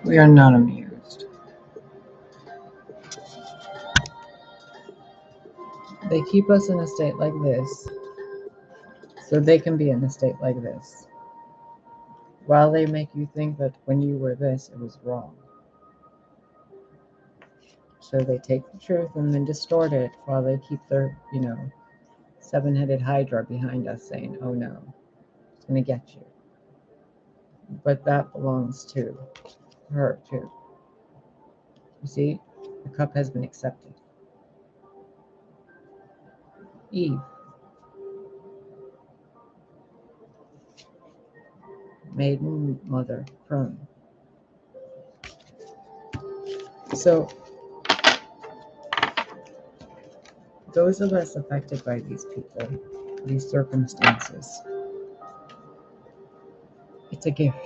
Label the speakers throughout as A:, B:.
A: We are not amused. They keep us in a state like this so they can be in a state like this, while they make you think that when you were this, it was wrong. So they take the truth and then distort it while they keep their, seven-headed hydra behind us saying, oh no, it's going to get you. But that belongs to her too. You see, the cup has been accepted. Eve, maiden, mother, crone. So those of us affected by these people, these circumstances, it's a gift.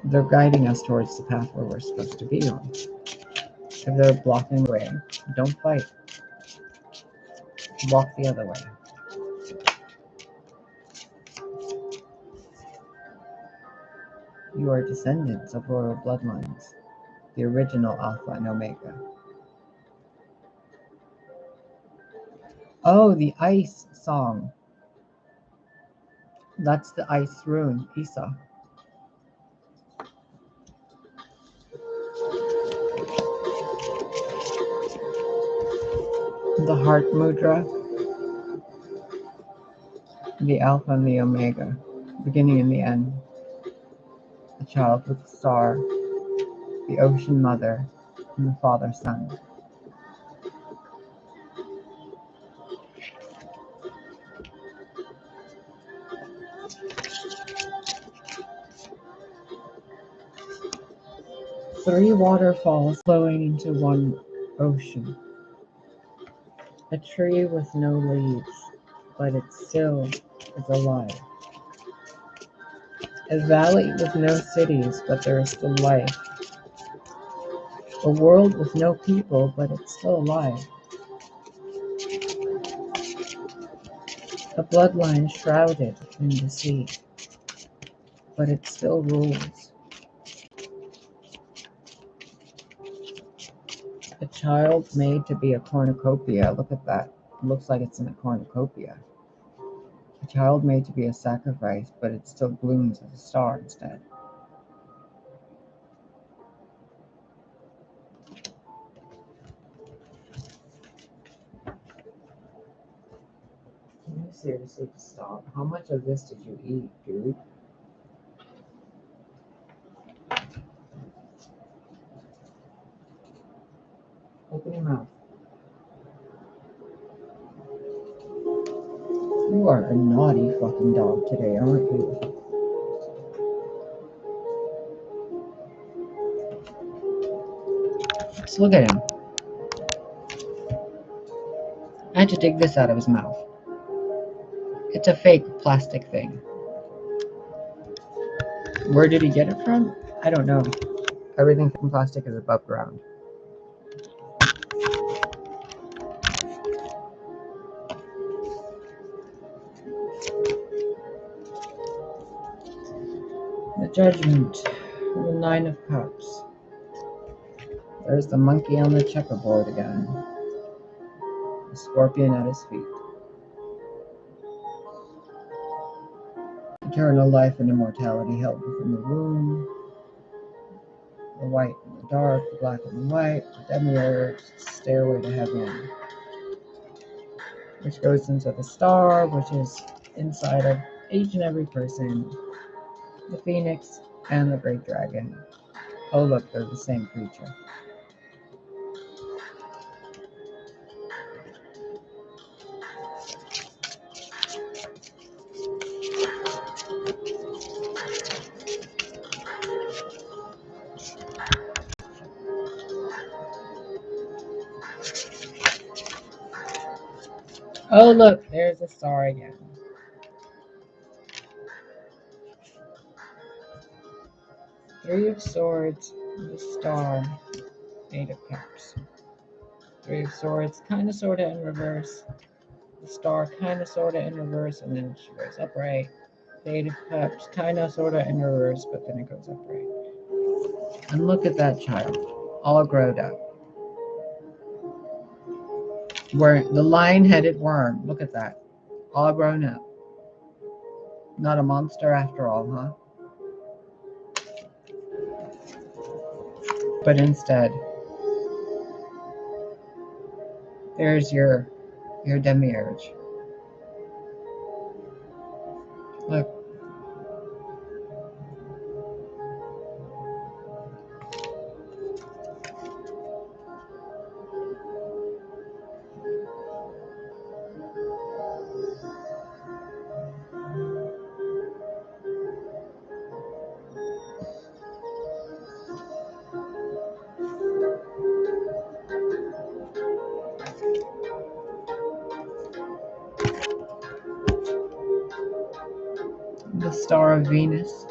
A: They're guiding us towards the path where we're supposed to be on. If they're blocking the way, don't fight. Walk the other way. You are descendants of royal bloodlines, the original Alpha and Omega. Oh, the ice song. That's the ice rune, Isa. The heart mudra, the Alpha and the Omega, beginning and the end. The child with the star, the ocean mother, and the father son. Three waterfalls flowing into one ocean. A tree with no leaves, but it still is alive. A valley with no cities, but there is still life. A world with no people, but it's still alive. A bloodline shrouded in the sea, but it still rules. A child made to be a cornucopia. Look at that. It looks like it's in a cornucopia. A child made to be a sacrifice, but it still blooms as a star instead. Can you seriously stop? How much of this did you eat, dude? Open your mouth. You are a naughty fucking dog today, aren't you? Just look at him. I had to dig this out of his mouth. It's a fake plastic thing. Where did he get it from? I don't know. Everything from plastic is above ground. The Judgment. The Nine of Cups. There's the monkey on the checkerboard again. The scorpion at his feet. Eternal life and immortality held within the womb. The white and the dark, the black and the white, the demiurge, stairway to heaven, which goes into the star, which is inside of each and every person, the phoenix and the great dragon. Oh look, they're the same creature. Oh look, there's a star again. Three of Swords, the star, Eight of Cups. Three of Swords, kind of, sort of in reverse. The star, kind of, sort of in reverse, and then she goes upright. The Eight of Cups, kind of, sort of in reverse, but then it goes upright. And look at that child, all grown up. The lion-headed worm, look at that, all grown up. Not a monster after all, huh? But instead, there's your demiurge. Look. The star of Venus,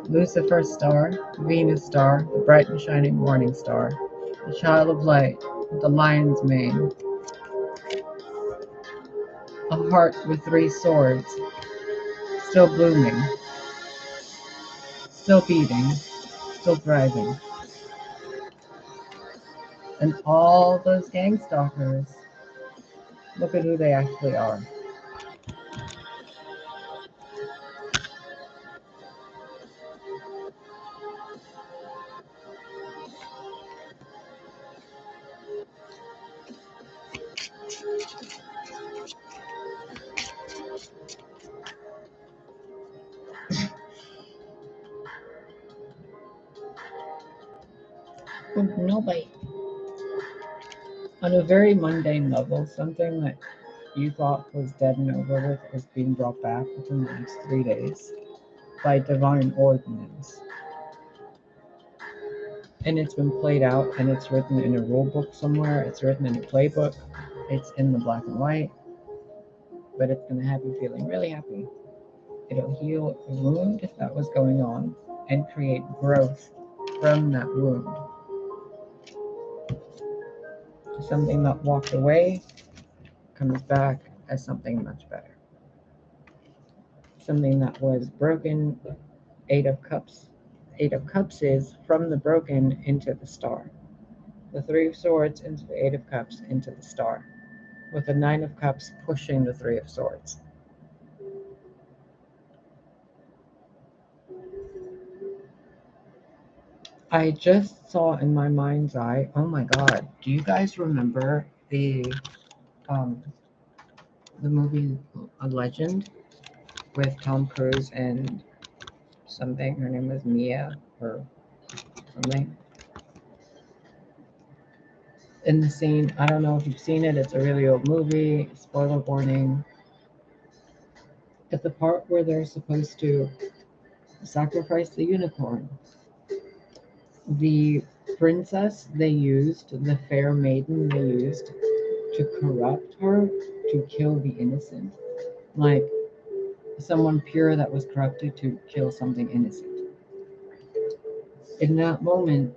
A: Lucifer's star, Venus star, the bright and shining morning star, the child of light, the lion's mane, a heart with 3 swords, still blooming, still beating, still thriving. And all those gangstalkers, look at who they actually are. Nobody. On a very mundane level, something that you thought was dead and over with is being brought back within the next 3 days by divine ordinance. And it's been played out, and it's written in a rule book somewhere, it's written in a playbook, it's in the black and white, but it's going to have you feeling really happy. It'll heal a wound that was going on and create growth from that wound. Something that walked away comes back as something much better. Something that was broken, 8 of Cups. 8 of Cups is from the broken into the star. The 3 of Swords into the 8 of Cups into the star, with the 9 of Cups pushing the 3 of Swords. I just saw in my mind's eye, oh my god, do you guys remember the movie A Legend with Tom Cruise and something, her name was Mia or something? In the scene, I don't know if you've seen it, it's a really old movie, spoiler warning. At the part where they're supposed to sacrifice the unicorn, the princess they used, the fair maiden they used to corrupt her, to kill the innocent. Like someone pure that was corrupted to kill something innocent. In that moment,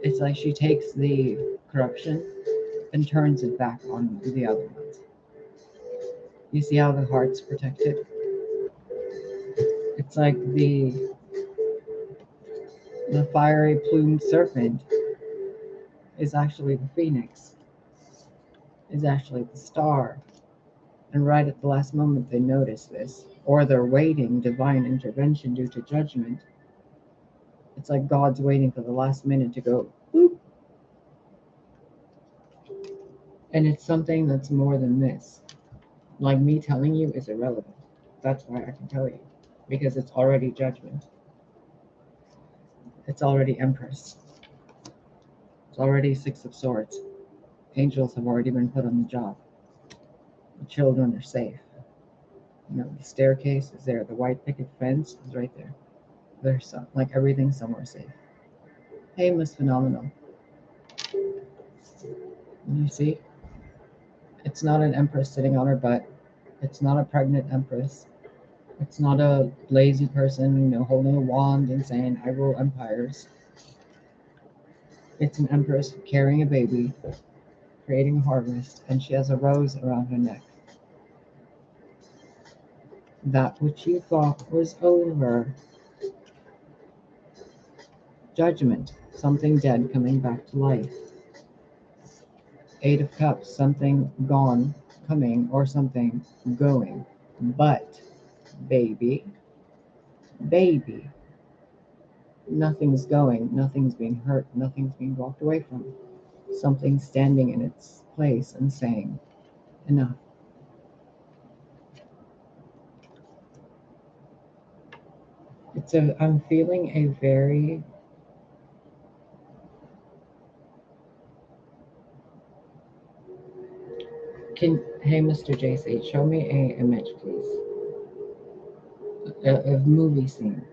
A: it's like she takes the corruption and turns it back on the other ones. You see how the heart's protected? It's like the fiery plumed serpent is actually the phoenix, is actually the star. And right at the last moment they notice this, or they're waiting divine intervention due to judgment. It's like God's waiting for the last minute to go, boop. And it's something that's more than this. Like me telling you is irrelevant. That's why I can tell you. Because it's already judgment. It's already Empress. It's already 6 of Swords. Angels have already been put on the job. The children are safe. You know, the staircase is there. The white picket fence is right there. There's like everything's somewhere safe. Hey, Miss Phenomenal. You see? It's not an empress sitting on her butt. It's not a pregnant empress. It's not a lazy person, you know, holding a wand and saying, I rule empires. It's an empress carrying a baby, creating a harvest, and she has a rose around her neck. That which you thought was over Judgment, something dead coming back to life. Eight of Cups, something gone, coming, or something going. But, baby, baby, nothing's going, nothing's being hurt, nothing's being walked away from. Something's standing in its place and saying, enough. I'm feeling a very hey Mr. JC, show me a image please. A movie scene.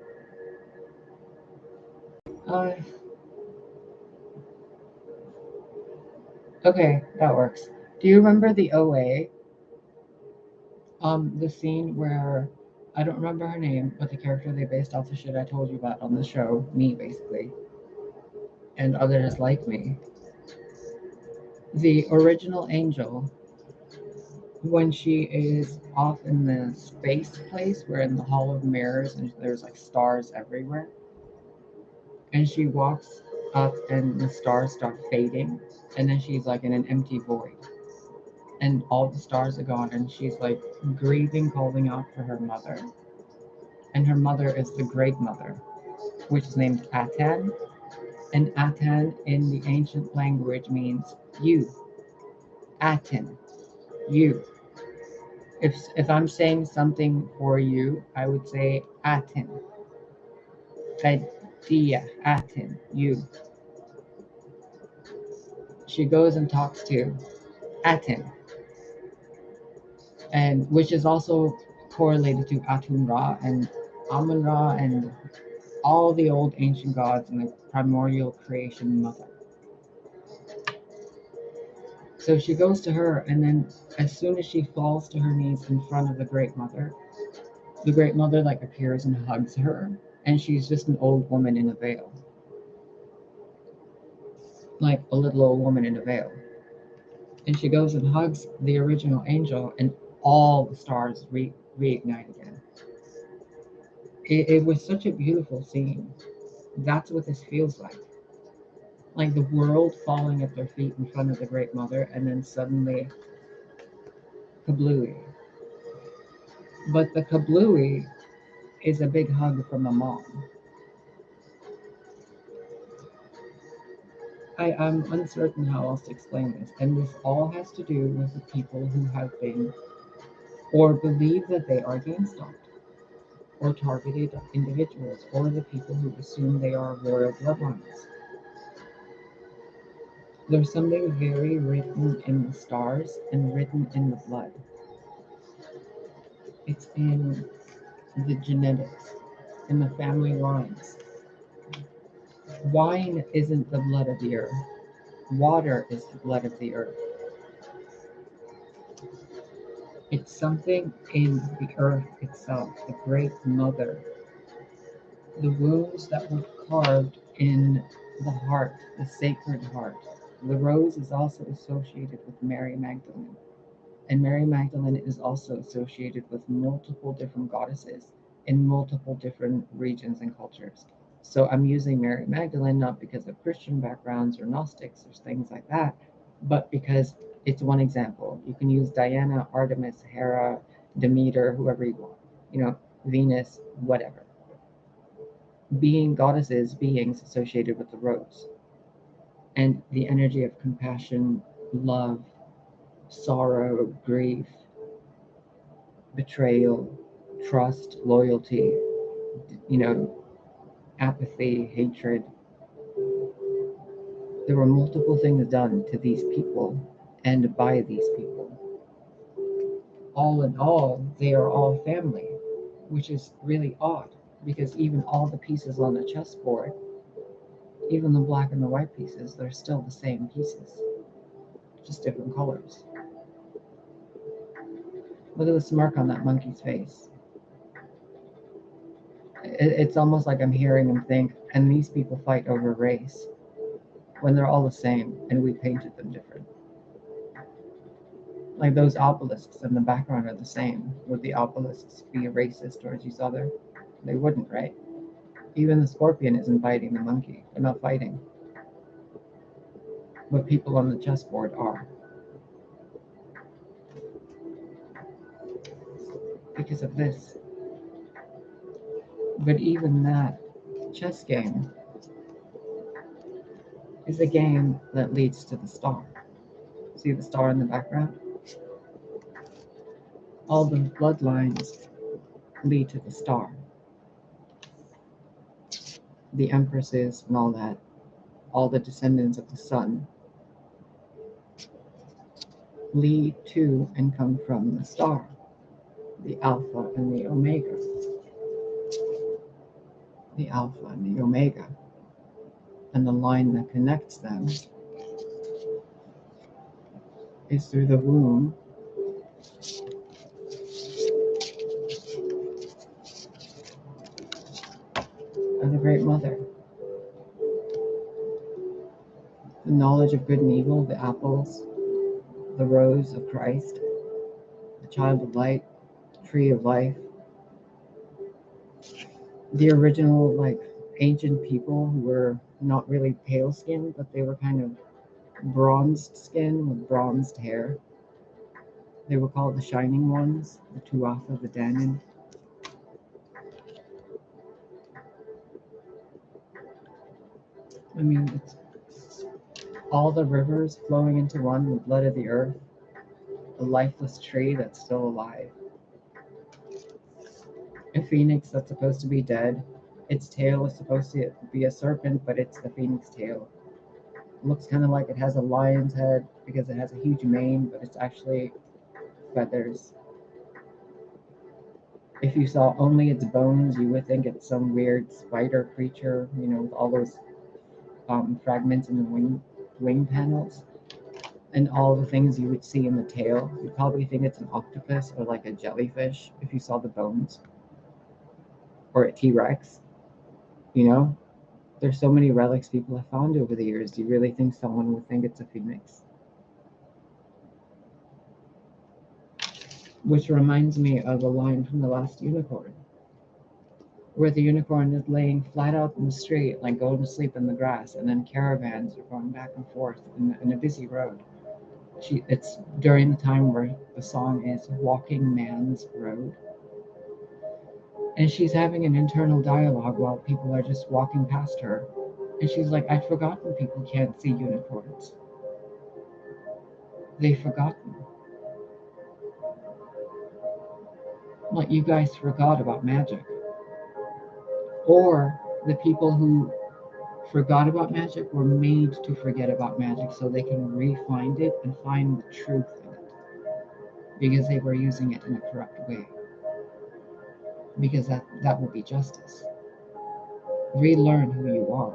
A: Okay, that works. Do you remember the OA? The scene where I don't remember her name, but the character they based off the shit I told you about on the show, me basically, and others like me. The original Angel, when she is off in the space place, we're in the Hall of Mirrors and there's like stars everywhere, and she walks up and the stars start fading, and then she's like in an empty void, and all the stars are gone, and she's like grieving, calling out for her mother, and her mother is the Great Mother, which is named Atan, and Atan in the ancient language means you. Aten, you. If I'm saying something for you, I would say Aten. Fadia, Aten, you. She goes and talks to Aten, and which is also correlated to Atun Ra and Amun Ra and all the old ancient gods and the primordial creation mother. So she goes to her, and then as soon as she falls to her knees in front of the Great Mother like appears and hugs her, and she's just an old woman in a veil. Like a little old woman in a veil. And she goes and hugs the original angel, and all the stars reignite again. It was such a beautiful scene. That's what this feels like. Like the world falling at their feet in front of the Great Mother, and then suddenly kablooey. But the kablooey is a big hug from a mom. I'm uncertain how else to explain this, and this all has to do with the people who have been or believe that they are gangstalked, or targeted individuals, or the people who assume they are royal bloodlines. There's something very written in the stars and written in the blood. It's in the genetics, in the family lines. Wine isn't the blood of the earth. Water is the blood of the earth. It's something in the earth itself, the Great Mother. The wounds that were carved in the heart, the sacred heart. The rose is also associated with Mary Magdalene. And Mary Magdalene is also associated with multiple different goddesses in multiple different regions and cultures. So I'm using Mary Magdalene not because of Christian backgrounds or Gnostics or things like that, but because it's one example. You can use Diana, Artemis, Hera, Demeter, whoever you want, Venus, whatever. Being goddesses, beings associated with the rose. And the energy of compassion, love, sorrow, grief, betrayal, trust, loyalty, apathy, hatred. There were multiple things done to these people and by these people. All in all, they are all family, which is really odd because even all the pieces on the chessboard, even the black and the white pieces, they're still the same pieces, just different colors. Look at the smirk on that monkey's face. It's almost like I'm hearing him think, and these people fight over race when they're all the same and we painted them different. Like those obelisks in the background are the same. Would the obelisks be racist towards each other? They wouldn't, right? Even the scorpion isn't biting the monkey. They're not fighting. But people on the chessboard are. Because of this. But even that chess game is a game that leads to the star. See the star in the background? All the bloodlines lead to the star. The empresses and all that, all the descendants of the sun, lead to and come from the star, the alpha and the omega. The alpha and the omega. And the line that connects them is through the womb of the Great Mother. The knowledge of good and evil, the apples, the rose of Christ, the child of light, tree of life, the original, like, ancient people who were not really pale skinned, but they were kind of bronzed skin with bronzed hair. They were called the Shining Ones, the Tuatha, the Danann. I mean, it's all the rivers flowing into one, the blood of the earth, a lifeless tree that's still alive, a phoenix that's supposed to be dead. Its tail is supposed to be a serpent, but it's the phoenix tail. It looks kind of like it has a lion's head because it has a huge mane, but it's actually feathers. If you saw only its bones, you would think it's some weird spider creature, you know, with all those fragments in the wing panels. And all the things you would see in the tail, you'd probably think it's an octopus or like a jellyfish if you saw the bones. Or a T-Rex, you know? There's so many relics people have found over the years. Do you really think someone would think it's a phoenix? Which reminds me of a line from The Last Unicorn, where the unicorn is laying flat out in the street, like going to sleep in the grass, and then caravans are going back and forth in a busy road. It's during the time where the song is Walking Man's Road. And she's having an internal dialogue while people are just walking past her. And she's like, I'd forgotten people can't see unicorns. They've forgotten. Like, you guys forgot about magic. Or the people who forgot about magic were made to forget about magic so they can re-find it and find the truth in it. Because they were using it in a corrupt way. Because that will be justice. Relearn who you are.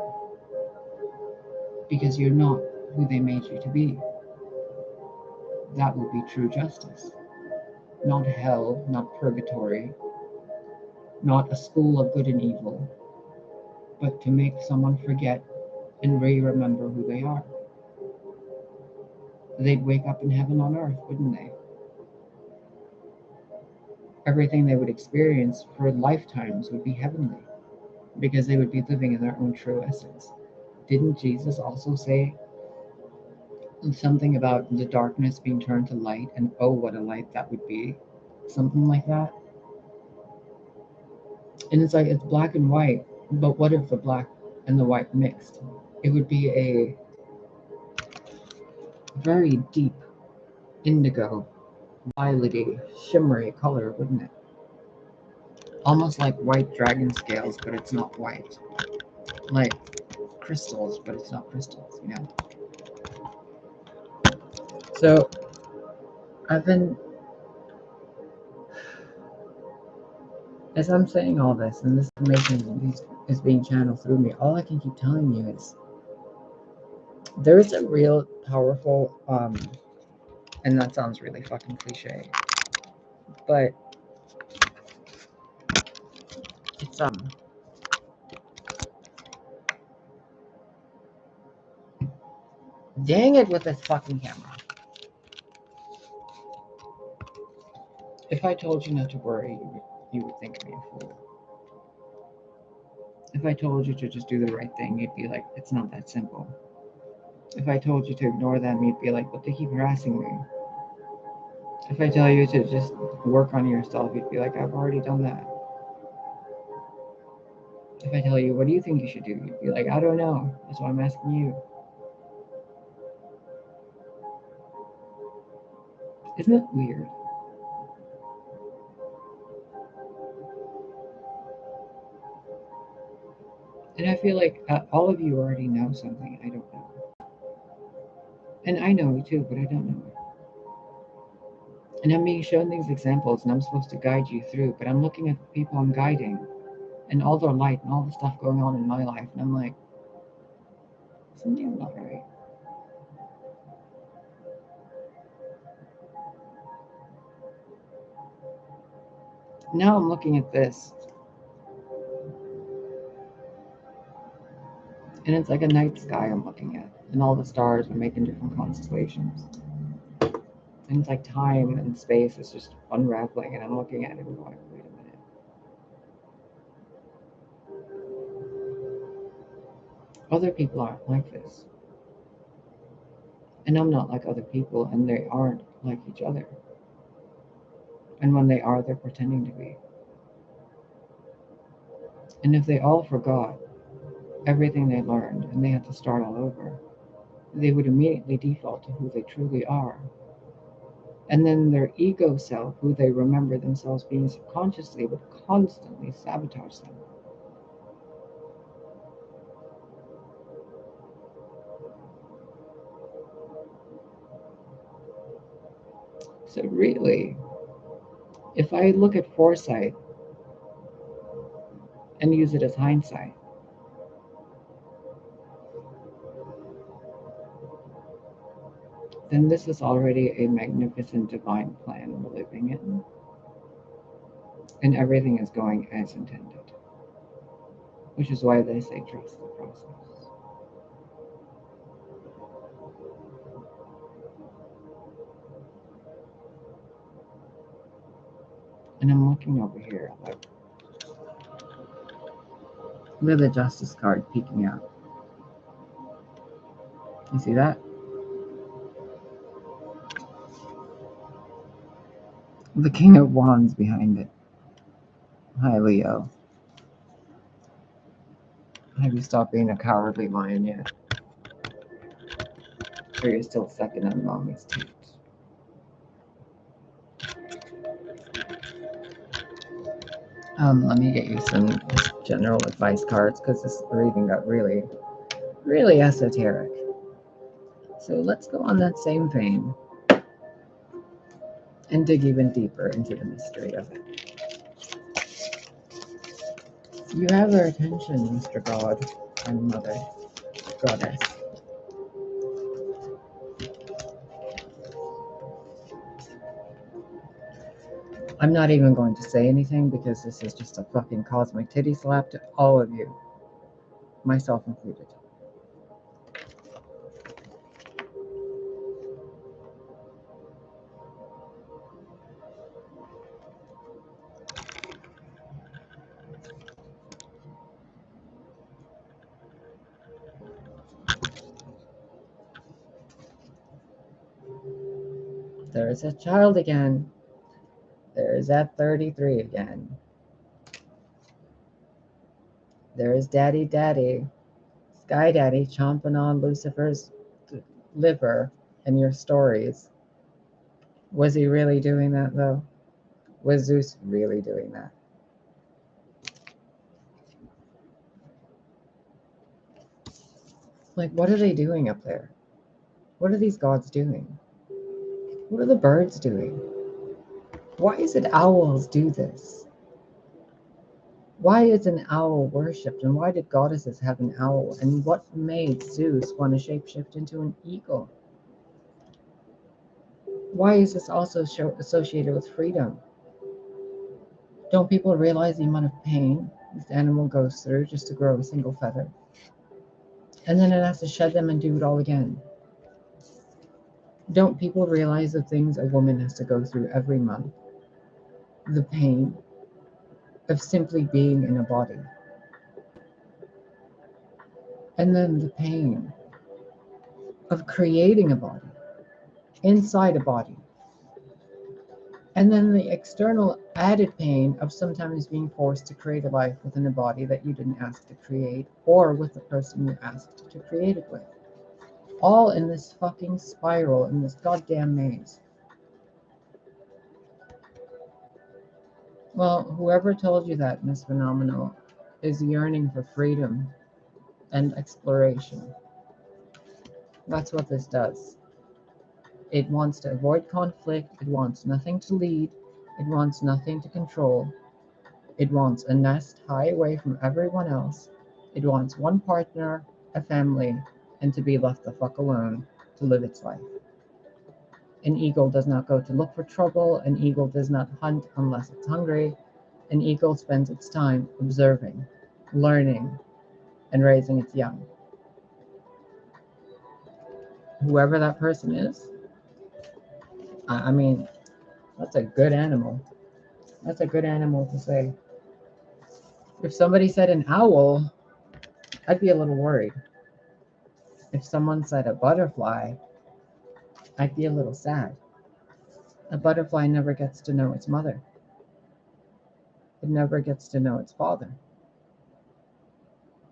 A: Because you're not who they made you to be. That will be true justice. Not hell, not purgatory, not a school of good and evil, but to make someone forget and re-remember who they are. They'd wake up in heaven on earth, wouldn't they? Everything they would experience for lifetimes would be heavenly, because they would be living in their own true essence. Didn't Jesus also say something about the darkness being turned to light, and oh, what a light that would be? Something like that. And it's like, it's black and white, but what if the black and the white mixed? It would be a very deep indigo, violety, shimmery color, wouldn't it? Almost like white dragon scales, but it's not white. Like crystals, but it's not crystals, you know? So I've been, as I'm saying all this, and this information is being channeled through me, all I can keep telling you is there is a real powerful, and that sounds really fucking cliche, but it's, dang it with this fucking camera. If I told you not to worry, you would think me a fool. If I told you to just do the right thing, you'd be like, it's not that simple. If I told you to ignore them, you'd be like, but they keep harassing me. If I tell you to just work on yourself, you'd be like, I've already done that. If I tell you, what do you think you should do? You'd be like, I don't know. That's why I'm asking you. Isn't it weird? And I feel like all of you already know something I don't know. And I know it too, but I don't know it. And I'm being shown these examples, and I'm supposed to guide you through, but I'm looking at the people I'm guiding and all their light and all the stuff going on in my life, and I'm like, something's not right. Now I'm looking at this, and it's like a night sky I'm looking at, and all the stars are making different constellations. And it's like time and space is just unraveling, and I'm looking at it and going, wait a minute. Other people aren't like this. And I'm not like other people, and they aren't like each other. And when they are, they're pretending to be. And if they all forgot everything they learned and they had to start all over, they would immediately default to who they truly are. And then their ego self, who they remember themselves being subconsciously, would constantly sabotage them. So really, if I look at foresight and use it as hindsight, then this is already a magnificent divine plan we're living in. And everything is going as intended. Which is why they say trust the process. And I'm looking over here, like, look at the Justice card peeking out. You see that? The King of Wands behind it. Hi, Leo. Have you stopped being a cowardly lion yet? Or you're still second on mommy's teeth? Let me get you some general advice cards, because this reading got really, really esoteric. So let's go on that same vein and dig even deeper into the mystery of it. You have our attention, Mr. God and Mother Goddess. I'm not even going to say anything, because this is just a fucking cosmic titty slap to all of you, myself included. There's a child again. There's that 33 again. There's Daddy, Sky Daddy chomping on Lucifer's liver in your stories. Was he really doing that, though? Was Zeus really doing that? Like, what are they doing up there? What are these gods doing? What are the birds doing? Why is it owls do this? Why is an owl worshipped, and why did goddesses have an owl? And what made Zeus want to shapeshift into an eagle? Why is this also associated with freedom? Don't people realize the amount of pain this animal goes through just to grow a single feather? And then it has to shed them and do it all again. Don't people realize the things a woman has to go through every month? The pain of simply being in a body. And then the pain of creating a body inside a body. And then the external added pain of sometimes being forced to create a life within a body that you didn't ask to create, or with the person you asked to create it with. All in this fucking spiral, in this goddamn maze. Well, whoever told you that, Miss Phenomenal, is yearning for freedom and exploration. That's what this does. It wants to avoid conflict. It wants nothing to lead. It wants nothing to control. It wants a nest high away from everyone else. It wants one partner, a family, and to be left the fuck alone to live its life. An eagle does not go to look for trouble. An eagle does not hunt unless it's hungry. An eagle spends its time observing, learning, and raising its young. Whoever that person is, I mean, that's a good animal. That's a good animal to say. If somebody said an owl, I'd be a little worried. If someone said a butterfly, I'd be a little sad. A butterfly never gets to know its mother. It never gets to know its father.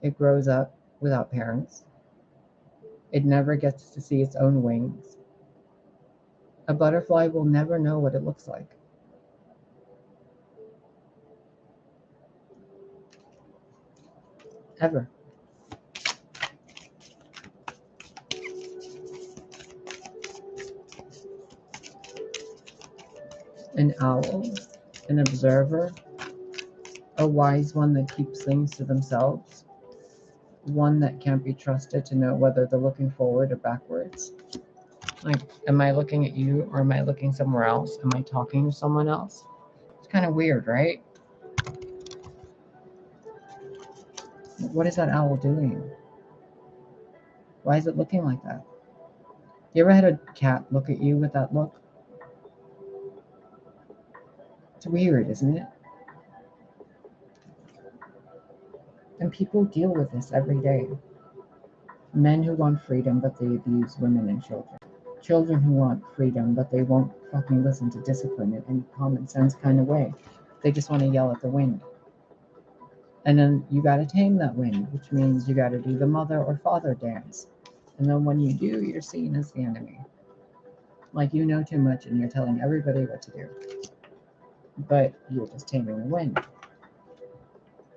A: It grows up without parents. It never gets to see its own wings. A butterfly will never know what it looks like. Ever. An owl, an observer, a wise one that keeps things to themselves, one that can't be trusted to know whether they're looking forward or backwards. Like, am I looking at you or am I looking somewhere else? Am I talking to someone else? It's kind of weird, right? What is that owl doing? Why is it looking like that? You ever had a cat look at you with that look? It's weird, isn't it? And people deal with this every day. Men who want freedom, but they abuse women and children. Children who want freedom, but they won't fucking listen to discipline in any common sense kind of way. They just want to yell at the wind. And then you got to tame that wind, which means you got to do the mother or father dance. And then when you do, you're seen as the enemy. Like you know too much and you're telling everybody what to do. But you're just taming the wind.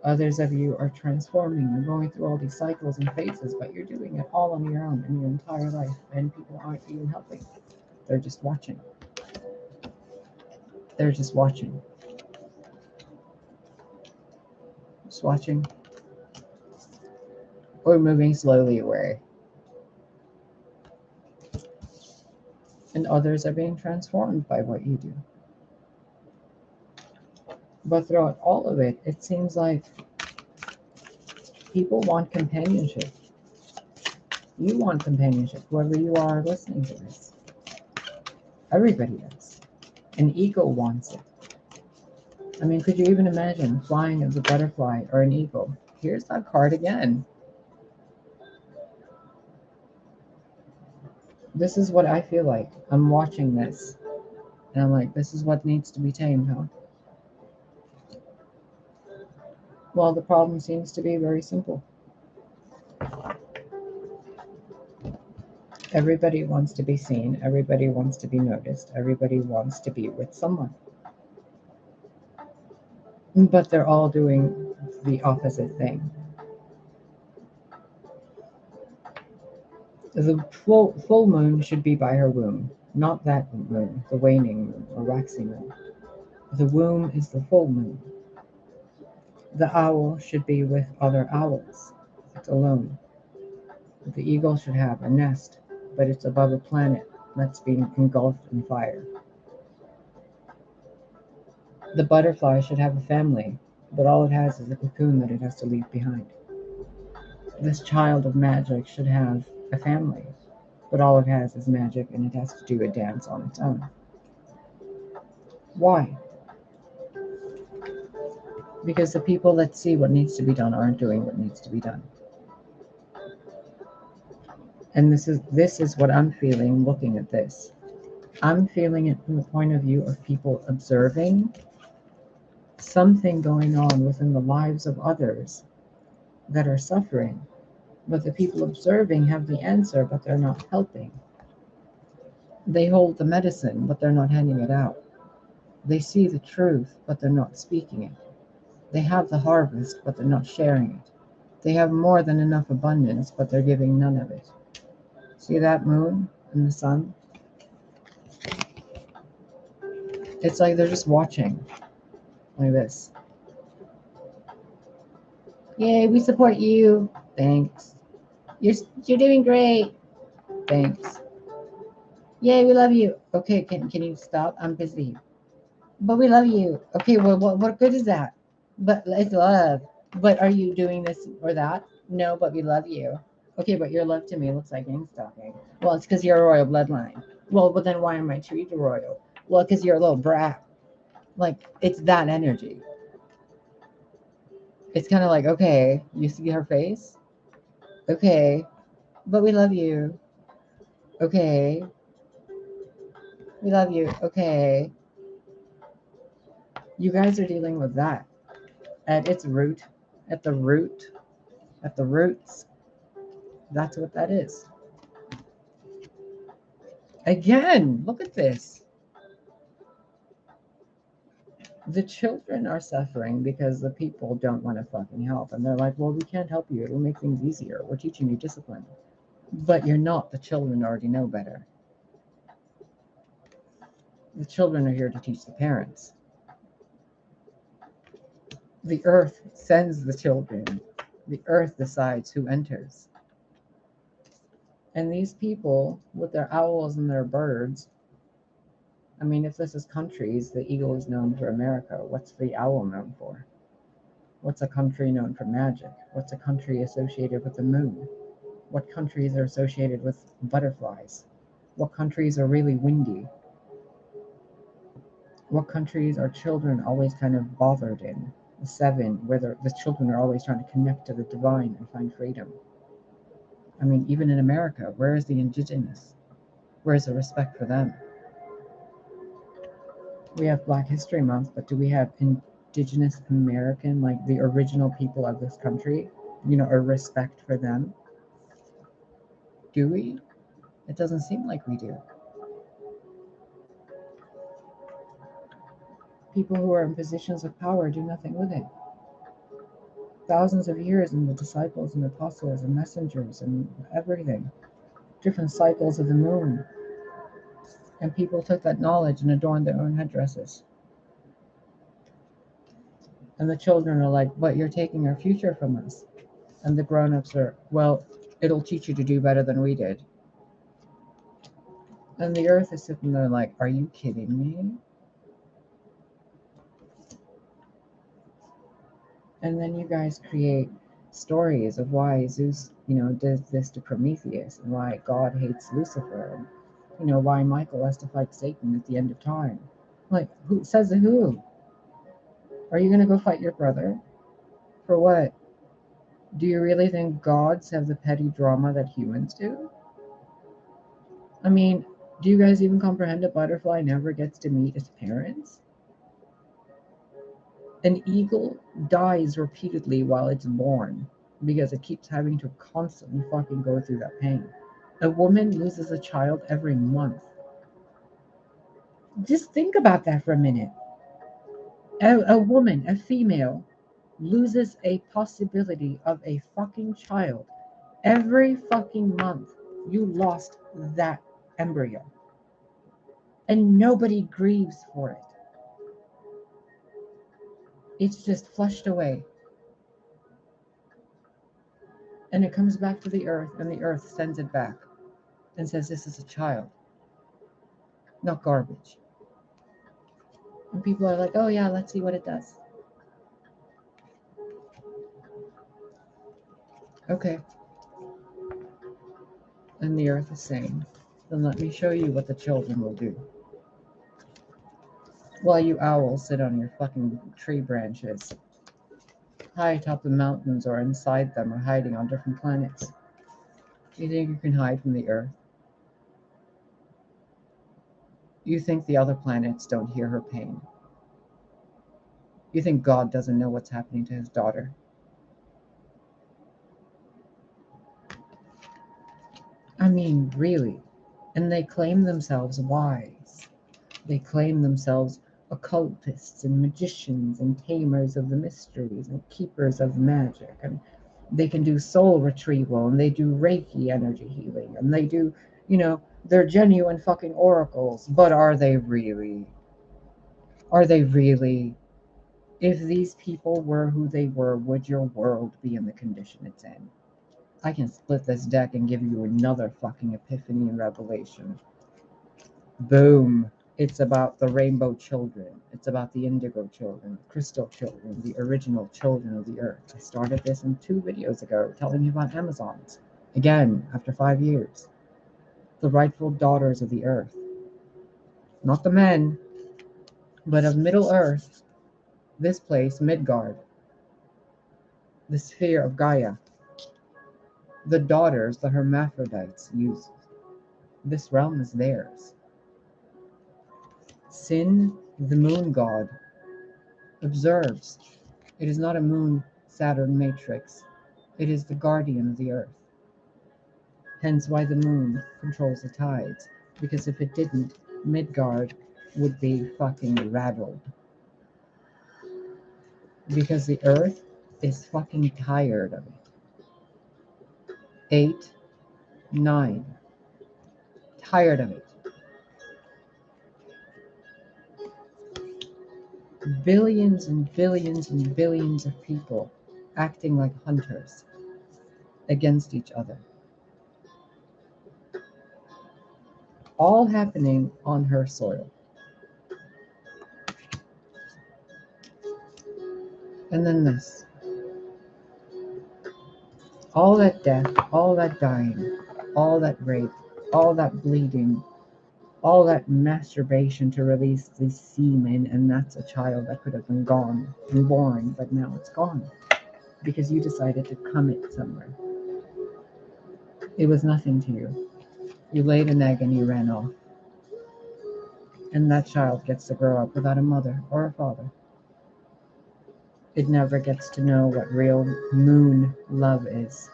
A: Others of you are transforming. You're going through all these cycles and phases, but you're doing it all on your own in your entire life. And people aren't even helping. They're just watching. They're just watching. Just watching. Or moving slowly away. And others are being transformed by what you do. But throughout all of it, it seems like people want companionship. You want companionship, whoever you are listening to this. Everybody does. An ego wants it. I mean, could you even imagine flying as a butterfly or an eagle? Here's that card again. This is what I feel like. I'm watching this. And I'm like, this is what needs to be tamed, huh? Well, the problem seems to be very simple. Everybody wants to be seen. Everybody wants to be noticed. Everybody wants to be with someone. But they're all doing the opposite thing. The full moon should be by her womb, not that moon, the waning moon or waxing moon. The womb is the full moon. The owl should be with other owls. It's alone. The eagle should have a nest, but it's above a planet that's being engulfed in fire. The butterfly should have a family, but all it has is a cocoon that it has to leave behind. This child of magic should have a family, but all it has is magic and it has to do a dance on its own. Why? Because the people that see what needs to be done aren't doing what needs to be done. And this is what I'm feeling looking at this. I'm feeling it from the point of view of people observing something going on within the lives of others that are suffering. But the people observing have the answer, but they're not helping. They hold the medicine, but they're not handing it out. They see the truth, but they're not speaking it. They have the harvest, but they're not sharing it. They have more than enough abundance, but they're giving none of it. See that moon and the sun? It's like they're just watching, like this. Yay, we support you. Thanks. You're doing great. Thanks. Yay, we love you. Okay, can you stop? I'm busy. But we love you. Okay, well, what good is that? But it's love. But are you doing this or that? No, but we love you. Okay, but your love to me looks like gangstalking. Well, it's because you're a royal bloodline. Well, but then why am I treated royal? Well, because you're a little brat. Like, it's that energy. It's kind of like, okay, you see her face? Okay, but we love you. Okay, we love you. Okay. You guys are dealing with that at its root, at the root, at the roots. That's what that is. Again, look at this. The children are suffering because the people don't want to fucking help. And they're like, well, we can't help you. It'll make things easier. We're teaching you discipline. But you're not. The children already know better. The children are here to teach the parents. The earth sends the children. The earth decides who enters. And these people, with their owls and their birds, I mean, if this is countries, the eagle is known for America. What's the owl known for? What's a country known for magic? What's a country associated with the moon? What countries are associated with butterflies? What countries are really windy? What countries are children always kind of bothered in? The seven, where the children are always trying to connect to the divine and find freedom. I mean, even in America, where is the indigenous? Where is the respect for them? We have Black History Month, but do we have indigenous American, like the original people of this country, a respect for them? Do we? It doesn't seem like we do. People who are in positions of power do nothing with it. Thousands of years, and the disciples and apostles and messengers and everything, different cycles of the moon. And people took that knowledge and adorned their own headdresses. And the children are like, but you're taking our future from us. And the grown-ups are, well, it'll teach you to do better than we did. And the earth is sitting there like, are you kidding me? And then you guys create stories of why Zeus, does this to Prometheus, and why God hates Lucifer, and, why Michael has to fight Satan at the end of time. Like, who says who? Are you going to go fight your brother? For what? Do you really think gods have the petty drama that humans do? I mean, do you guys even comprehend a butterfly never gets to meet its parents? An eagle dies repeatedly while it's born because it keeps having to constantly fucking go through that pain. A woman loses a child every month. Just think about that for a minute. A woman, a female, loses a possibility of a fucking child every fucking month. You lost that embryo. And nobody grieves for it. It's just flushed away. And it comes back to the earth, and the earth sends it back and says, this is a child, not garbage. And people are like, oh yeah, let's see what it does. Okay. And the earth is saying, then let me show you what the children will do. While you owls sit on your fucking tree branches, high atop the mountains or inside them, or hiding on different planets. You think you can hide from the Earth? You think the other planets don't hear her pain? You think God doesn't know what's happening to his daughter? I mean, really. And they claim themselves wise. They claim themselves occultists and magicians and tamers of the mysteries and keepers of magic. And they can do soul retrieval and they do Reiki energy healing and they do, they're genuine fucking oracles. But are they really? Are they really? If these people were who they were, would your world be in the condition it's in? I can split this deck and give you another fucking epiphany and revelation. Boom. It's about the rainbow children. It's about the indigo children, the crystal children, the original children of the earth. I started this in 2 videos ago telling you about Amazons. Again, after 5 years. The rightful daughters of the earth. Not the men, but of Middle Earth. This place, Midgard. The sphere of Gaia. The daughters, the hermaphrodites, use. This realm is theirs. Sin, the moon god, observes. It is not a moon Saturn matrix. It is the guardian of the earth. Hence why the moon controls the tides. Because if it didn't, Midgard would be fucking rattled. Because the earth is fucking tired of it. 8, 9. Tired of it. Billions and billions and billions of people acting like hunters against each other. All happening on her soil. And then this. All that death, all that dying, all that rape, all that bleeding, all that masturbation to release the semen, and that's a child that could have been gone and born, but now it's gone because you decided to commit somewhere. It was nothing to you. You laid an egg and you ran off. And that child gets to grow up without a mother or a father. It never gets to know what real moon love is.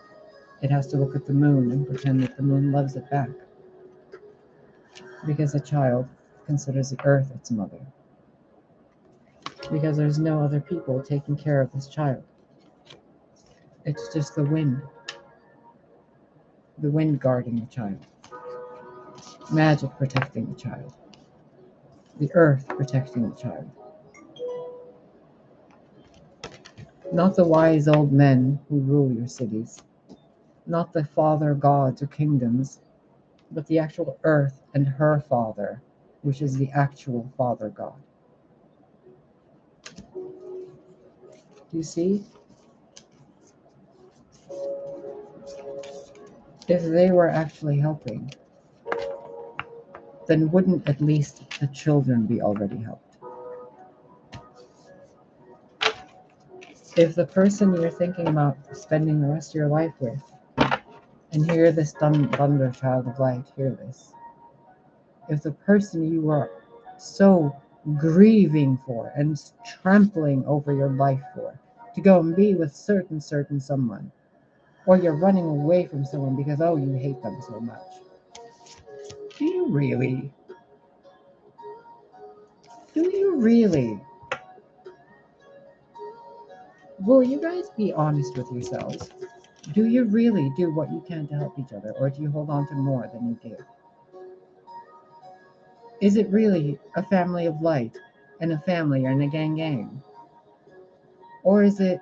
A: It has to look at the moon and pretend that the moon loves it back. Because a child considers the earth its mother. Because there's no other people taking care of this child. It's just the wind. The wind guarding the child. Magic protecting the child. The earth protecting the child. Not the wise old men who rule your cities. Not the father gods or kingdoms, but the actual earth and her father, which is the actual father god. Do you see? If they were actually helping, then wouldn't at least the children be already helped? If the person you're thinking about spending the rest of your life with, and hear this thunder, child of light, hear this. If the person you are so grieving for and trampling over your life for, to go and be with certain someone, or you're running away from someone because, oh, you hate them so much. Do you really? Do you really? Will you guys be honest with yourselves? Do you really do what you can to help each other, or do you hold on to more than you give? Is it really a family of light and a family and a gang? Or is it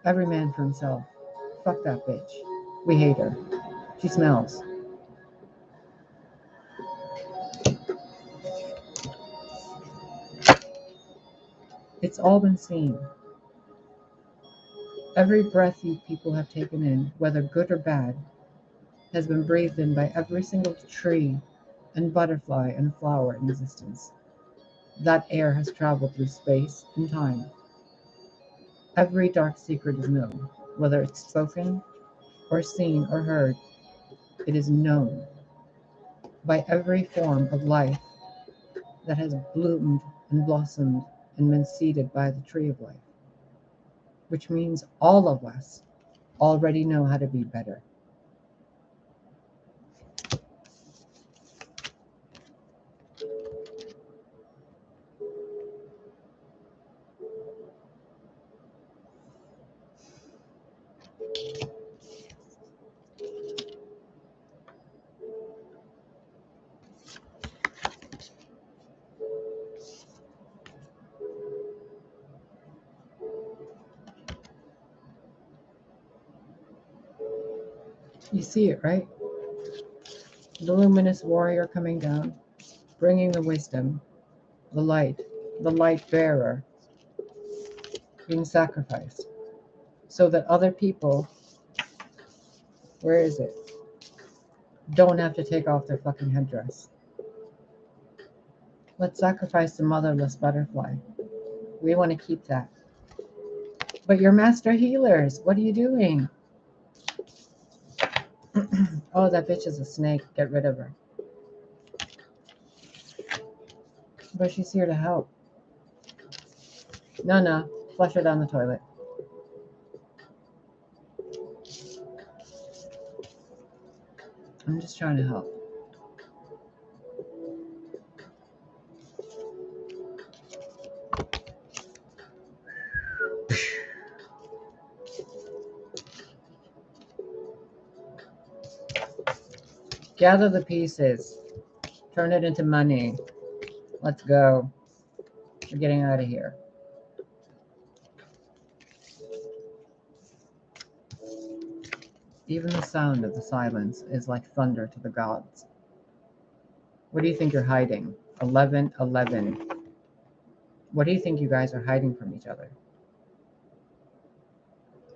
A: every man for himself? Fuck that bitch. We hate her. She smells. It's all been seen. Every breath you people have taken in, whether good or bad, has been breathed in by every single tree and butterfly and flower in existence. That air has traveled through space and time. Every dark secret is known, whether it's spoken or seen or heard. It is known by every form of life that has bloomed and blossomed and been seeded by the tree of life, which means all of us already know how to be better. You see it, right? The luminous warrior coming down, bringing the wisdom, the light bearer being sacrificed so that other people, where is it, don't have to take off their fucking headdress. Let's sacrifice the motherless butterfly. We want to keep that. But you're master healers. What are you doing? Oh, that bitch is a snake. Get rid of her. But she's here to help. No. Flush her down the toilet. I'm just trying to help. Gather the pieces. Turn it into money. Let's go. We're getting out of here. Even the sound of the silence is like thunder to the gods. What do you think you're hiding? 11:11. What do you think you guys are hiding from each other?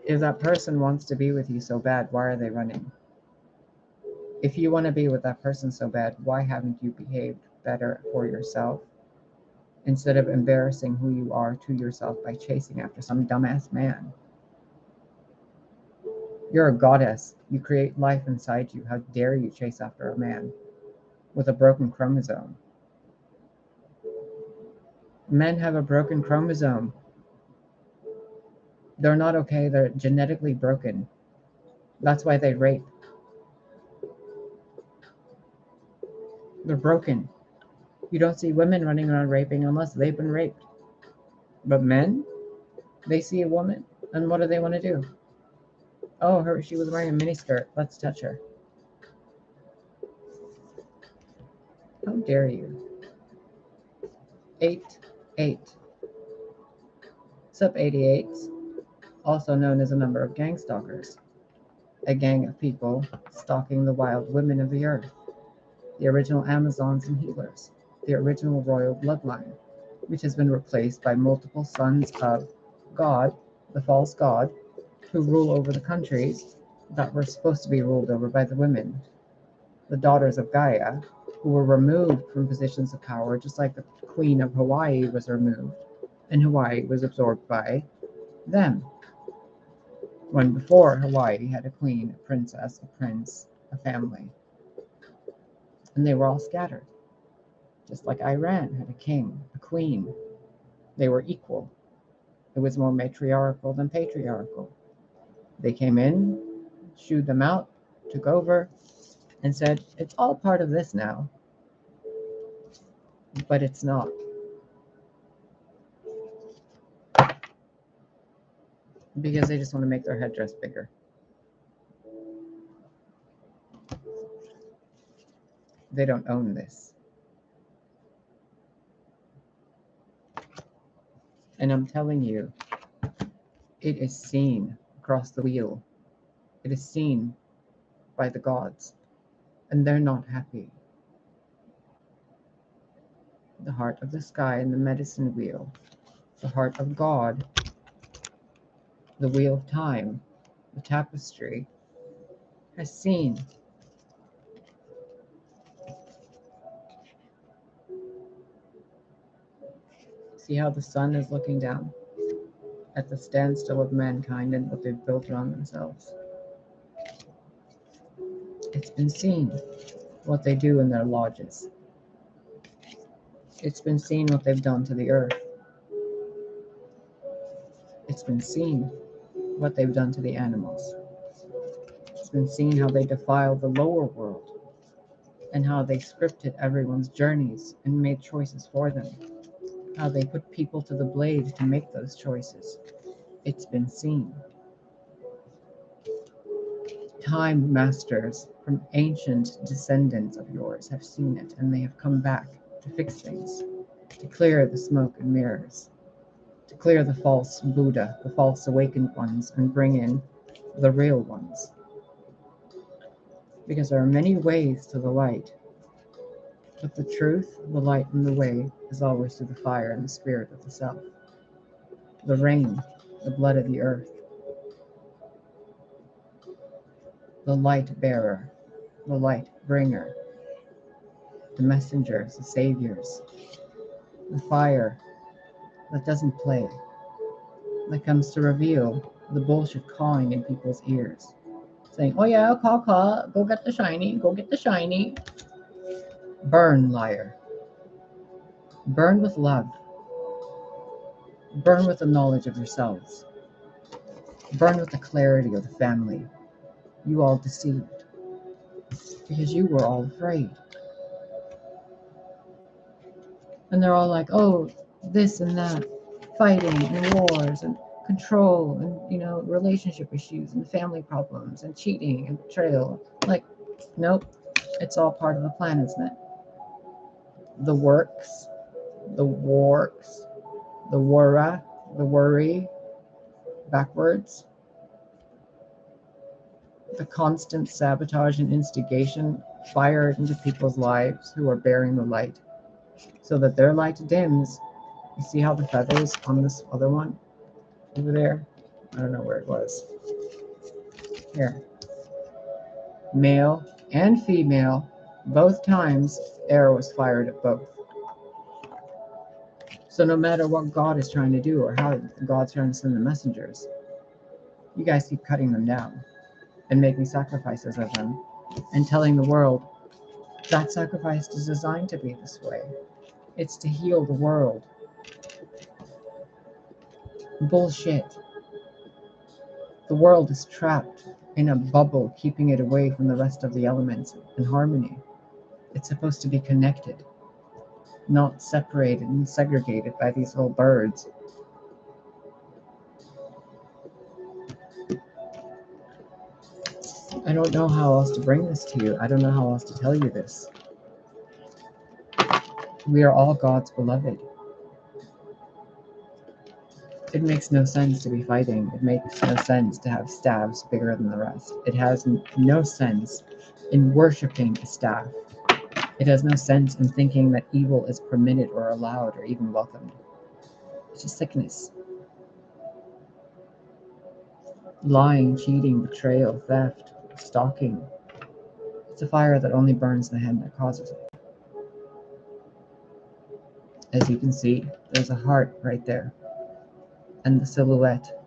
A: If that person wants to be with you so bad, why are they running? If you want to be with that person so bad, why haven't you behaved better for yourself instead of embarrassing who you are to yourself by chasing after some dumbass man? You're a goddess. You create life inside you. How dare you chase after a man with a broken chromosome? Men have a broken chromosome. They're not okay. They're genetically broken. That's why they rape. They're broken. You don't see women running around raping unless they've been raped. But men, they see a woman, and what do they want to do? Oh, she was wearing a miniskirt. Let's touch her. How dare you? 8. Sub-88s, also known as a number of gangstalkers, a gang of people stalking the wild women of the earth, the original Amazons and healers, the original royal bloodline, which has been replaced by multiple sons of God, the false god, who rule over the countries that were supposed to be ruled over by the women, the daughters of Gaia, who were removed from positions of power, just like the Queen of Hawaii was removed, and Hawaii was absorbed by them. When before Hawaii had a queen, a princess, a prince, a family, and they were all scattered. Just like Iran had a king, a queen. They were equal. It was more matriarchal than patriarchal. They came in, shooed them out, took over, and said, it's all part of this now. But it's not. Because they just want to make their headdress bigger. They don't own this. And I'm telling you, it is seen across the wheel. It is seen by the gods. And they're not happy. The heart of the sky and the medicine wheel, the heart of God, the wheel of time, the tapestry, has seen. See how the sun is looking down at the standstill of mankind and what they've built around themselves. It's been seen what they do in their lodges. It's been seen what they've done to the earth. It's been seen what they've done to the animals. It's been seen how they defiled the lower world and how they scripted everyone's journeys and made choices for them. How they put people to the blade to make those choices. It's been seen. Time masters from ancient descendants of yours have seen it, and they have come back to fix things, to clear the smoke and mirrors, to clear the false Buddha, the false awakened ones, and bring in the real ones. Because there are many ways to the light, but the truth, the light, and the way is always through the fire and the spirit of the self, the rain, the blood of the earth, the light bearer, the light bringer, the messengers, the saviors, the fire that doesn't play, that comes to reveal the bullshit cawing in people's ears, saying, oh yeah, caw, go get the shiny, go get the shiny. Burn, liar. Burn with love. Burn with the knowledge of yourselves. Burn with the clarity of the family. You all deceived. Because you were all afraid. And they're all like, oh, this and that, fighting and wars and control and, relationship issues and family problems and cheating and betrayal. Like, nope, it's all part of the plan, isn't it? The works, the warks, the worra, the worry, backwards, the constant sabotage and instigation fired into people's lives who are bearing the light, so that their light dims. You see how the feathers on this other one over there? I don't know where it was. Here. Male and female, both times, arrow was fired at both. So no matter what God is trying to do or how God's trying to send the messengers, you guys keep cutting them down and making sacrifices of them and telling the world that sacrifice is designed to be this way. It's to heal the world. Bullshit. The world is trapped in a bubble, keeping it away from the rest of the elements in harmony. It's supposed to be connected, not separated and segregated by these little birds. I don't know how else to bring this to you. I don't know how else to tell you this. We are all God's beloved. It makes no sense to be fighting. It makes no sense to have staves bigger than the rest. It has no sense in worshiping a staff. It has no sense in thinking that evil is permitted or allowed or even welcomed. It's just sickness. Lying, cheating, betrayal, theft, stalking. It's a fire that only burns the hand that causes it. As you can see, there's a heart right there. And the silhouette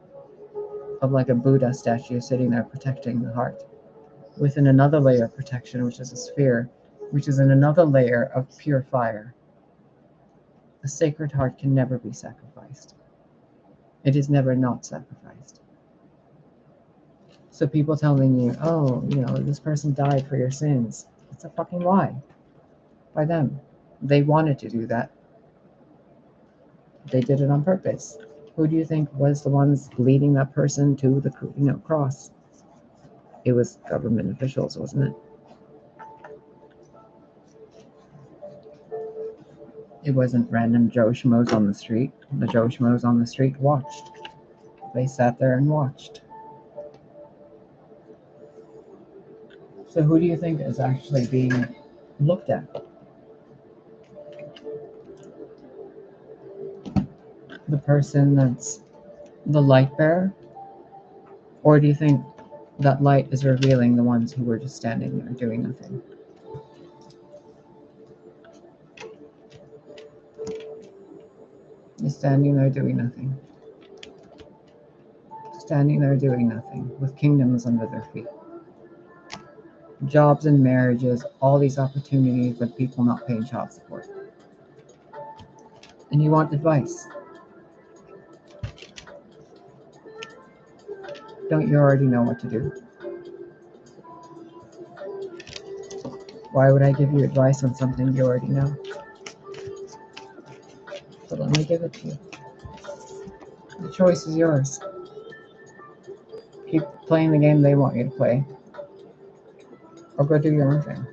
A: of like a Buddha statue sitting there protecting the heart. Within another layer of protection, which is a sphere, which is in another layer of pure fire. A sacred heart can never be sacrificed. It is never not sacrificed. So people telling you, oh, this person died for your sins. It's a fucking lie. By them. They wanted to do that. They did it on purpose. Who do you think was the ones leading that person to the cross? It was government officials, wasn't it? It wasn't random Joe Schmoes on the street. The Joe Schmoes on the street watched. They sat there and watched. So who do you think is actually being looked at? The person that's the light bearer? Or do you think that light is revealing the ones who were just standing there doing nothing? Just standing there doing nothing. Standing there doing nothing, with kingdoms under their feet. jobs and marriages, all these opportunities with people not paying child support. And you want advice. Don't you already know what to do? Why would I give you advice on something you already know? So let me give it to you. The choice is yours. Keep playing the game they want you to play, or go do your own thing.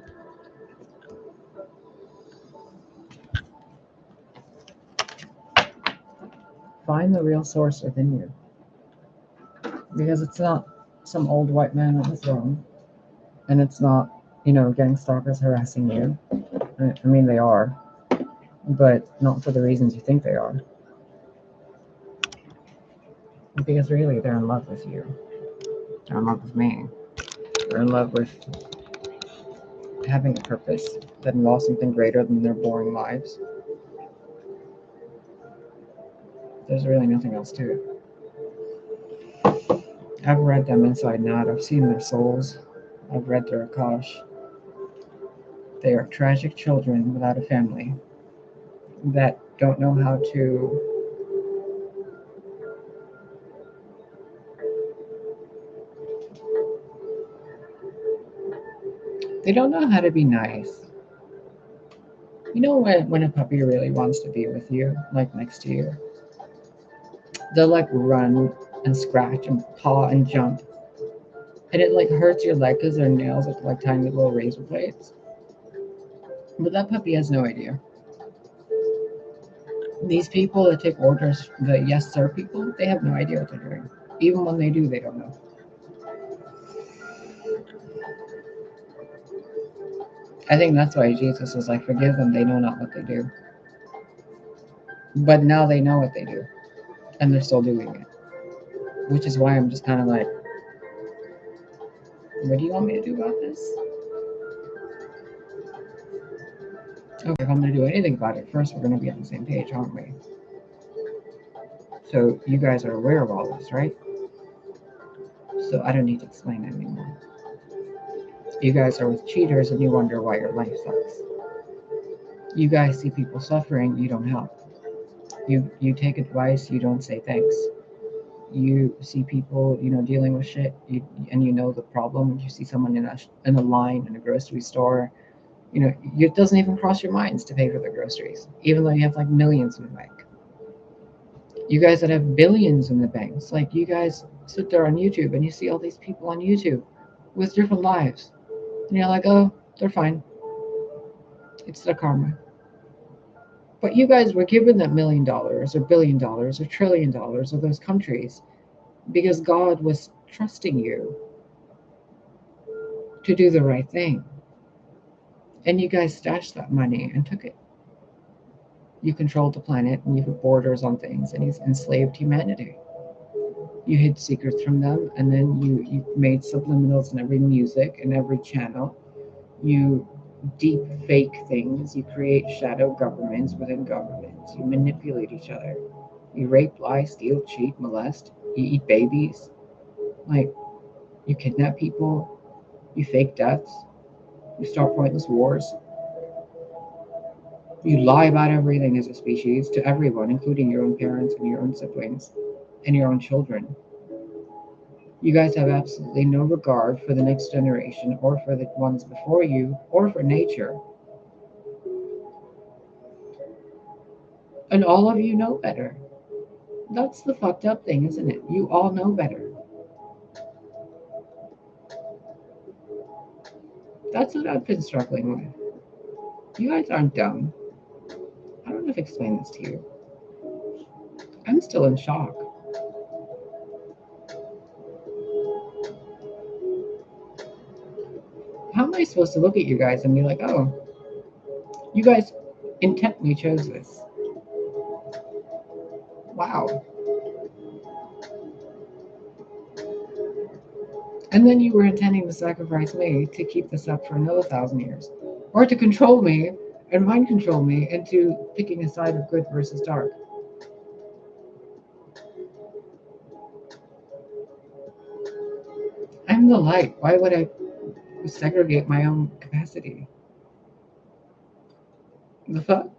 A: Find the real source within you. Because it's not some old white man on the throne, and it's not, gangstalkers harassing you. I mean, they are, but not for the reasons you think they are. Because really, they're in love with you. They're in love with me. They're in love with having a purpose that involves something greater than their boring lives. There's really nothing else to it. I've read them inside and out. I've seen their souls. I've read their Akash. They are tragic children without a family that don't know how to be nice. You know when a puppy really wants to be with you, like next to you, they'll like run and scratch and paw and jump. And it like hurts your leg because their nails look like tiny little razor blades. But that puppy has no idea. These people that take orders, the yes sir people, they have no idea what they're doing. Even when they do, they don't know. I think that's why Jesus was like, forgive them, they know not what they do. But now they know what they do, and they're still doing it. Which is why I'm just kind of like, what do you want me to do about this? Okay, if I'm going to do anything about it, first we're going to be on the same page, aren't we? So you guys are aware of all this, right? So I don't need to explain it anymore. You guys are with cheaters and you wonder why your life sucks. You guys see people suffering, you don't help. You take advice, you don't say thanks. You see people, dealing with shit, and you know the problem. You see someone in a line in a grocery store, it doesn't even cross your minds to pay for their groceries, even though you have like millions in the bank. You guys that have billions in the banks, like you guys sit there on YouTube and you see all these people on YouTube with different lives, and you're like, oh, they're fine. It's their karma. But you guys were given that $1 million or $1 billion or $1 trillion of those countries because God was trusting you to do the right thing. And you guys stashed that money and took it. You controlled the planet and you put borders on things and you enslaved humanity. You hid secrets from them, and then you made subliminals in every music and every channel. You deep fake things. You create shadow governments within governments. You manipulate each other. You rape, lie, steal, cheat, molest. You eat babies. Like, you kidnap people. You fake deaths. You start pointless wars. You lie about everything as a species to everyone, including your own parents and your own siblings and your own children. You guys have absolutely no regard for the next generation or for the ones before you or for nature. And all of you know better. That's the fucked up thing, isn't it? You all know better. That's what I've been struggling with. You guys aren't dumb. I don't know if to explain this to you. I'm still in shock. How am I supposed to look at you guys and be like, oh, you guys intently chose this? Wow. And then you were intending to sacrifice me to keep this up for another 1,000 years. Or to control me and mind control me into picking a side of good versus dark. I'm the light. Why would I segregate my own capacity. The fuck?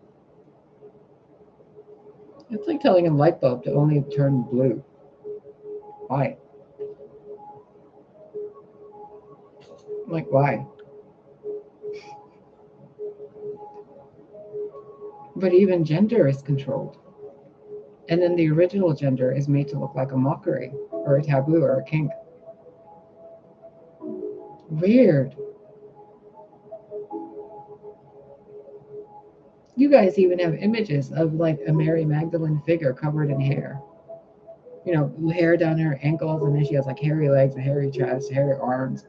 A: It's like telling a light bulb to only turn blue. Why? Like, why? But even gender is controlled. And then the original gender is made to look like a mockery or a taboo or a kink. Weird. You guys even have images of like a Mary Magdalene figure covered in hair. You know, hair down her ankles, and then she has like hairy legs, a hairy chest, hairy arms,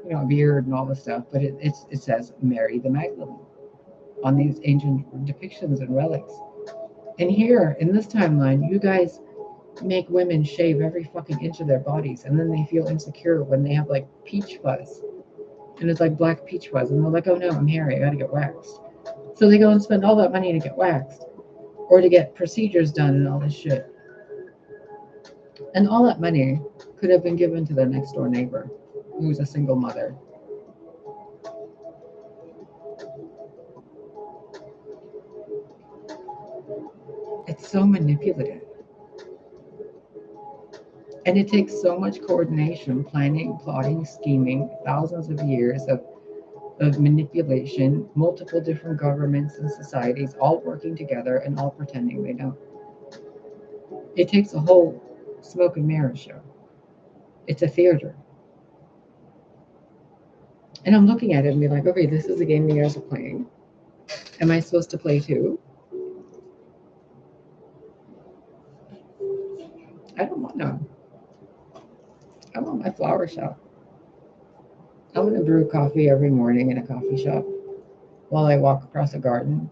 A: you know, a beard and all this stuff. But it says Mary the Magdalene on these ancient depictions and relics. And here in this timeline, you guys make women shave every fucking inch of their bodies, and then they feel insecure when they have like peach fuzz, and it's like black peach fuzz, and they're like, oh no, I'm hairy, I gotta get waxed. So they go and spend all that money to get waxed or to get procedures done and all this shit. And all that money could have been given to their next door neighbor who's a single mother. It's so manipulative. And it takes so much coordination, planning, plotting, scheming, thousands of years of manipulation, multiple different governments and societies all working together and all pretending they don't. It takes a whole smoke and mirror show. It's a theater. And I'm looking at it and be like, okay, this is a game you guys are playing. Am I supposed to play too? I don't want no. I want my flower shop. I'm going to brew coffee every morning in a coffee shop while I walk across a garden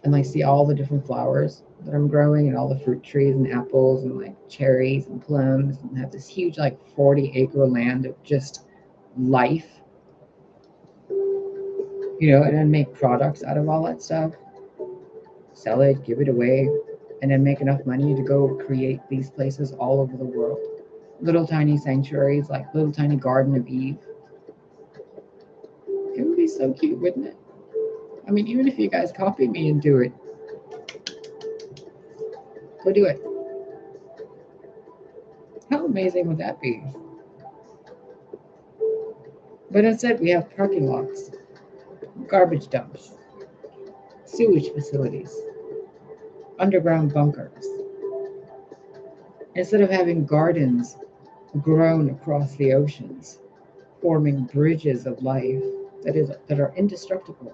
A: and like see all the different flowers that I'm growing and all the fruit trees and apples and like cherries and plums, and have this huge like 40-acre land of just life, you know, and then make products out of all that stuff, sell it, give it away, and then make enough money to go create these places all over the world. Little tiny sanctuaries, like little tiny Garden of Eve. It would be so cute, wouldn't it? I mean, even if you guys copy me and do it, go do it. How amazing would that be? But instead, we have parking lots, garbage dumps, sewage facilities, underground bunkers. Instead of having gardens grown across the oceans, forming bridges of life that are indestructible,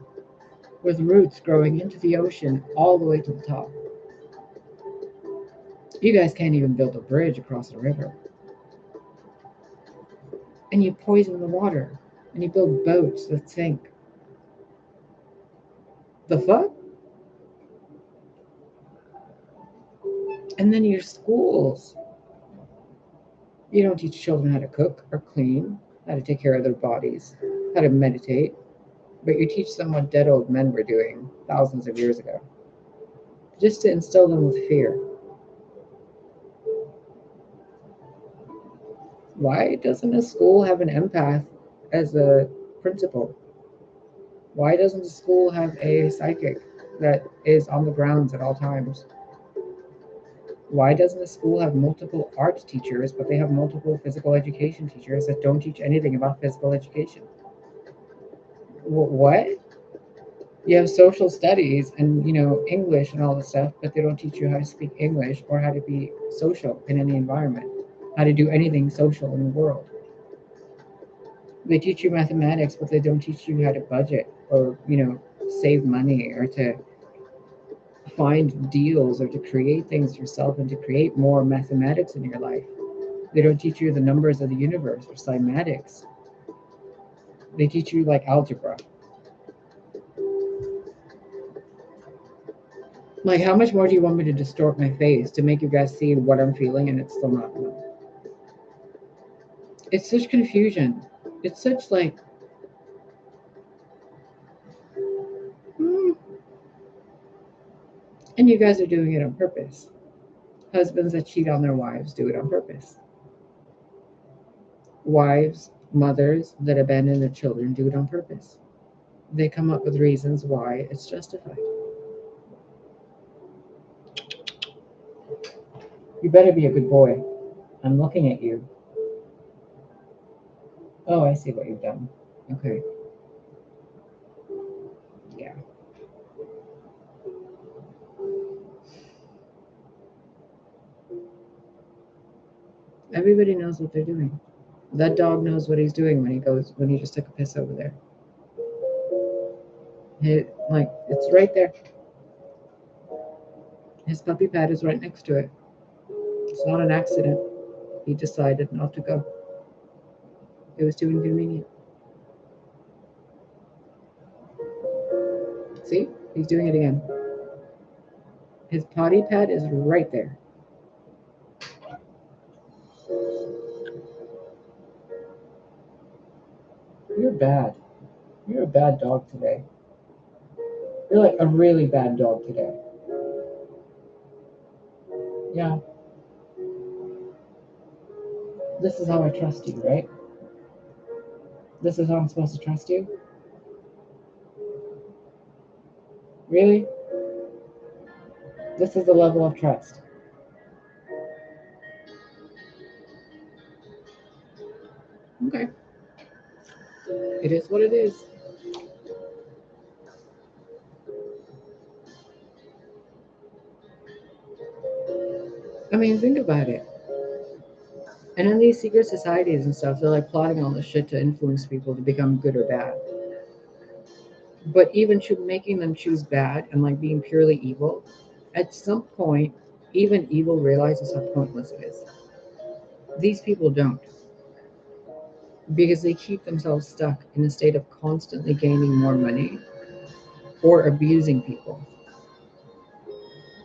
A: with roots growing into the ocean all the way to the top. You guys can't even build a bridge across a river. And you poison the water, and you build boats that sink. The fuck? And then your schools. You don't teach children how to cook or clean, how to take care of their bodies, how to meditate, but you teach them what dead old men were doing thousands of years ago, just to instill them with fear. Why doesn't a school have an empath as a principal? Why doesn't a school have a psychic that is on the grounds at all times? Why doesn't a school have multiple art teachers, but they have multiple physical education teachers that don't teach anything about physical education? What? You have social studies and, you know, English and all this stuff, but they don't teach you how to speak English or how to be social in any environment, how to do anything social in the world. They teach you mathematics, but they don't teach you how to budget or, you know, save money or to find deals or to create things yourself and to create more mathematics in your life. They don't teach you the numbers of the universe or cymatics. They teach you like algebra. Like, how much more do you want me to distort my face to make you guys see what I'm feeling and it's still not enough? It's such confusion. It's such like, hmm. And you guys are doing it on purpose. Husbands that cheat on their wives do it on purpose. Wives Mothers that abandon their children do it on purpose. They come up with reasons why it's justified. You better be a good boy. I'm looking at you. Oh, I see what you've done. Okay. Yeah. Everybody knows what they're doing. That dog knows what he's doing when he just took a piss over there. It's right there. His puppy pad is right next to it. It's not an accident. He decided not to go. It was too inconvenient. See? He's doing it again. His potty pad is right there. You're bad. You're a bad dog today. You're like a really bad dog today. Yeah. This is how I trust you, right? This is how I'm supposed to trust you? Really? This is the level of trust. Okay. It is what it is. I mean, think about it. And in these secret societies and stuff, they're like plotting all this shit to influence people to become good or bad. But even making them choose bad and like being purely evil, at some point, even evil realizes how pointless it is. These people don't, because they keep themselves stuck in a state of constantly gaining more money or abusing people.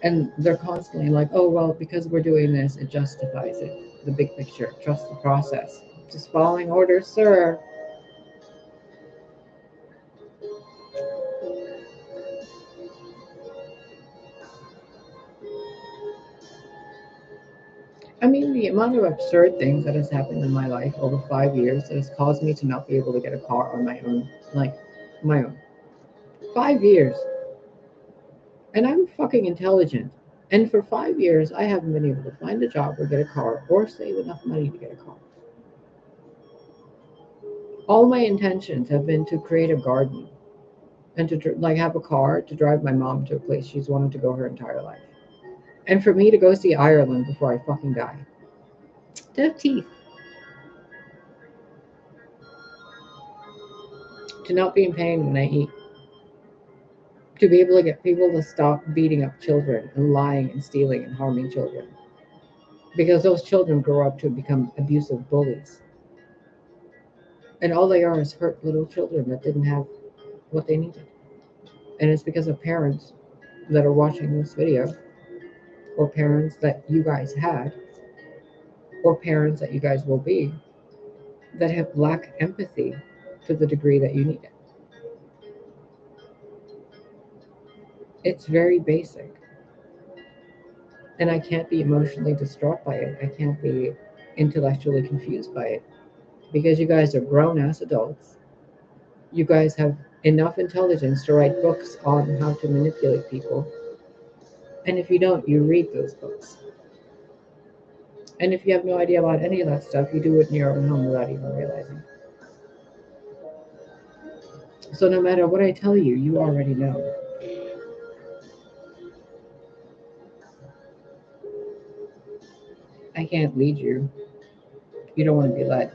A: And they're constantly like, oh, well, because we're doing this, it justifies it. The big picture, trust the process. Just following orders, sir. I mean, the amount of absurd things that has happened in my life over 5 years that has caused me to not be able to get a car on my own, like my own. 5 years. And I'm fucking intelligent. And for 5 years, I haven't been able to find a job or get a car or save enough money to get a car. All my intentions have been to create a garden and to like have a car to drive my mom to a place she's wanted to go her entire life. And for me to go see Ireland before I fucking die. To have teeth. To not be in pain when I eat. To be able to get people to stop beating up children and lying and stealing and harming children. Because those children grow up to become abusive bullies. And all they are is hurt little children that didn't have what they needed. And it's because of parents that are watching this video, or parents that you guys had, or parents that you guys will be, that have lack empathy to the degree that you need it. It's very basic. And I can't be emotionally distraught by it. I can't be intellectually confused by it. Because you guys are grown ass adults. You guys have enough intelligence to write books on how to manipulate people. And if you don't, you read those books. And if you have no idea about any of that stuff, you do it in your own home without even realizing. So no matter what I tell you, you already know. I can't lead you. You don't want to be led.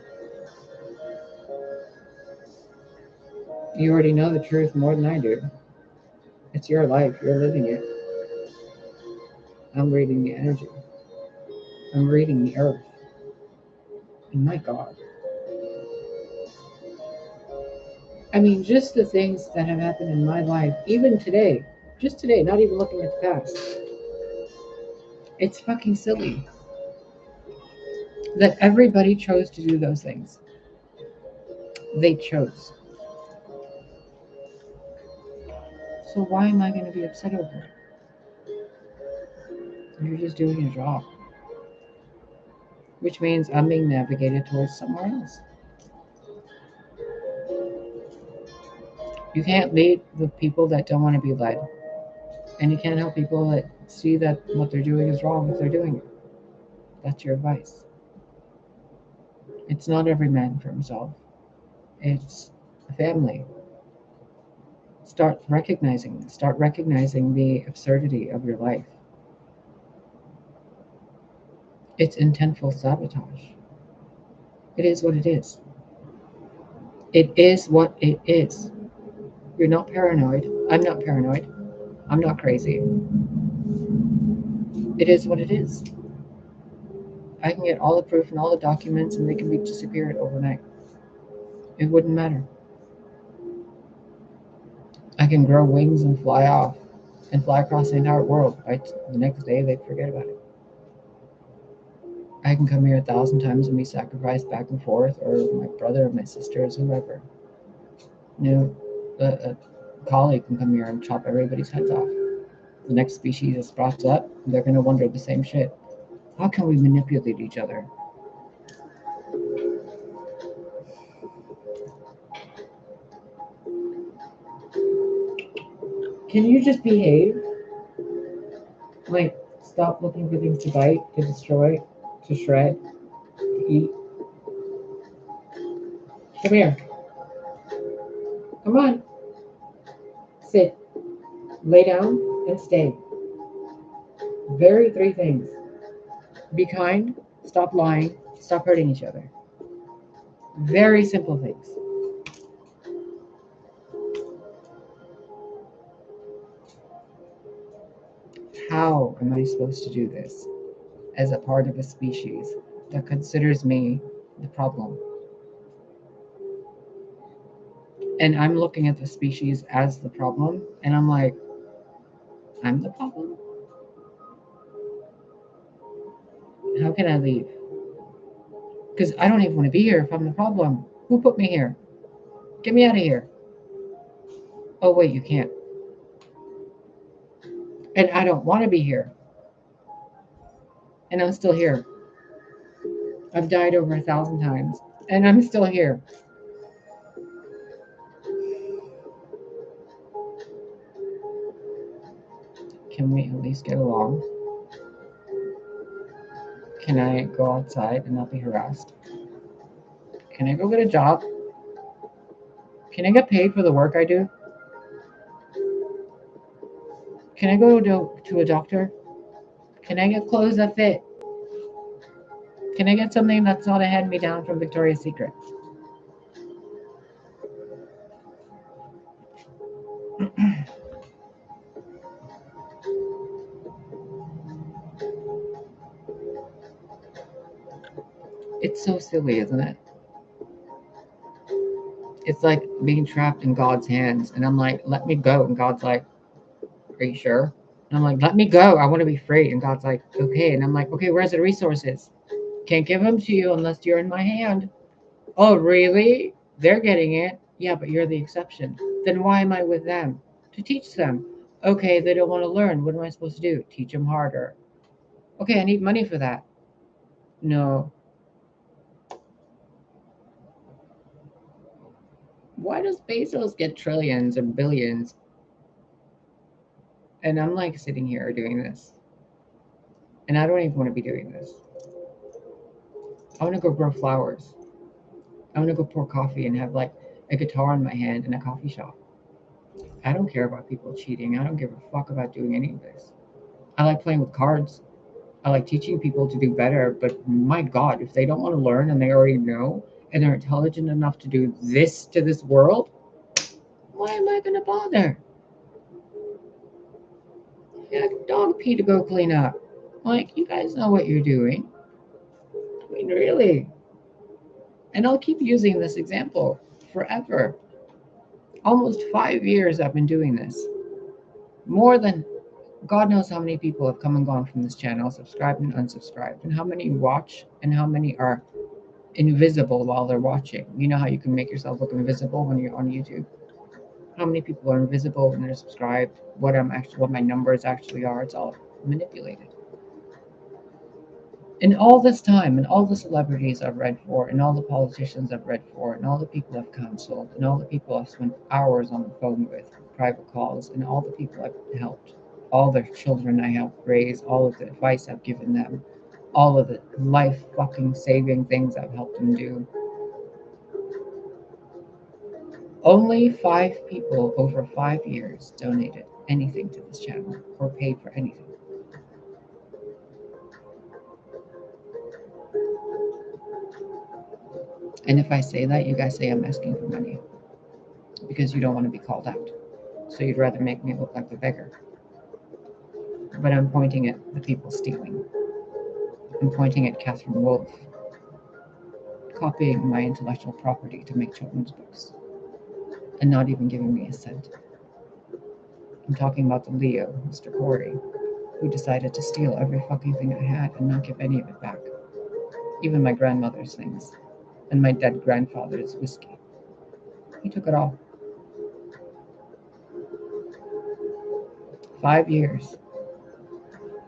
A: You already know the truth more than I do. It's your life. You're living it. I'm reading the energy. I'm reading the earth. And my God. I mean, just the things that have happened in my life, even today, just today, not even looking at the past. It's fucking silly that everybody chose to do those things. They chose. So why am I going to be upset over it? You're just doing your job. Which means I'm being navigated towards somewhere else. You can't lead the people that don't want to be led. And you can't help people that see that what they're doing is wrong if they're doing it. That's your advice. It's not every man for himself. It's a family. Start recognizing the absurdity of your life. It's intentful sabotage. It is what it is. It is what it is. You're not paranoid. I'm not paranoid. I'm not crazy. It is what it is. I can get all the proof and all the documents and they can be disappeared overnight. It wouldn't matter. I can grow wings and fly off and fly across the entire world. The next day, they'd forget about it. I can come here 1,000 times and be sacrificed back and forth, or my brother or my sisters, whoever. A colleague can come here and chop everybody's heads off. The next species is brought up, they're going to wonder the same shit. How can we manipulate each other? Can you just behave? Like, stop looking for things to bite, to destroy, to shred, to eat. Come here. Come on. Sit. Lay down and stay. Very 3 things. Be kind, stop lying, stop hurting each other. Very simple things. How am I supposed to do this as a part of a species that considers me the problem? And I'm looking at the species as the problem, and I'm like, I'm the problem? How can I leave? Because I don't even want to be here if I'm the problem. Who put me here? Get me out of here. Oh, wait, you can't. And I don't want to be here. And I'm still here. I've died over 1,000 times, and I'm still here. Can we at least get along? Can I go outside and not be harassed? Can I go get a job? Can I get paid for the work I do? Can I go to a doctor? Can I get clothes that fit? Can I get something that's not a hand-me-down from Victoria's Secret? It's so silly, isn't it? It's like being trapped in God's hands. And I'm like, let me go. And God's like, are you sure? And I'm like, let me go. I want to be free. And God's like, okay. And I'm like, okay, where's the resources? Can't give them to you unless you're in my hand. Oh, really? They're getting it. Yeah, but you're the exception. Then why am I with them? To teach them. Okay, they don't want to learn. What am I supposed to do? Teach them harder. Okay, I need money for that. No. Why does Bezos get trillions and billions? And I'm like sitting here doing this. And I don't even want to be doing this. I want to go grow flowers. I want to go pour coffee and have like a guitar in my hand in a coffee shop. I don't care about people cheating. I don't give a fuck about doing any of this. I like playing with cards. I like teaching people to do better. But my God, if they don't want to learn and they already know and they're intelligent enough to do this to this world, why am I going to bother? Yeah, dog pee to go clean up. Like, you guys know what you're doing. I mean, really. And I'll keep using this example forever. Almost 5 years I've been doing this. More than God knows how many people have come and gone from this channel, subscribed and unsubscribed, and how many watch and how many are invisible while they're watching. You know how you can make yourself look invisible when you're on YouTube? How many people are invisible when they're subscribed? What my numbers actually are? It's all manipulated. In all this time, and all the celebrities I've read for, and all the politicians I've read for, and all the people I've counseled, and all the people I've spent hours on the phone with, private calls, and all the people I've helped, all the children I helped raise, all of the advice I've given them, all of the life fucking saving things I've helped them do. Only 5 people over 5 years donated anything to this channel or paid for anything. And if I say that, you guys say I'm asking for money because you don't want to be called out. So you'd rather make me look like a beggar. But I'm pointing at the people stealing. I'm pointing at Catherine Wolfe copying my intellectual property to make children's books and not even giving me a cent. I'm talking about the Leo, Mr. Corey, who decided to steal every fucking thing I had and not give any of it back. Even my grandmother's things and my dead grandfather's whiskey. He took it all. 5 years.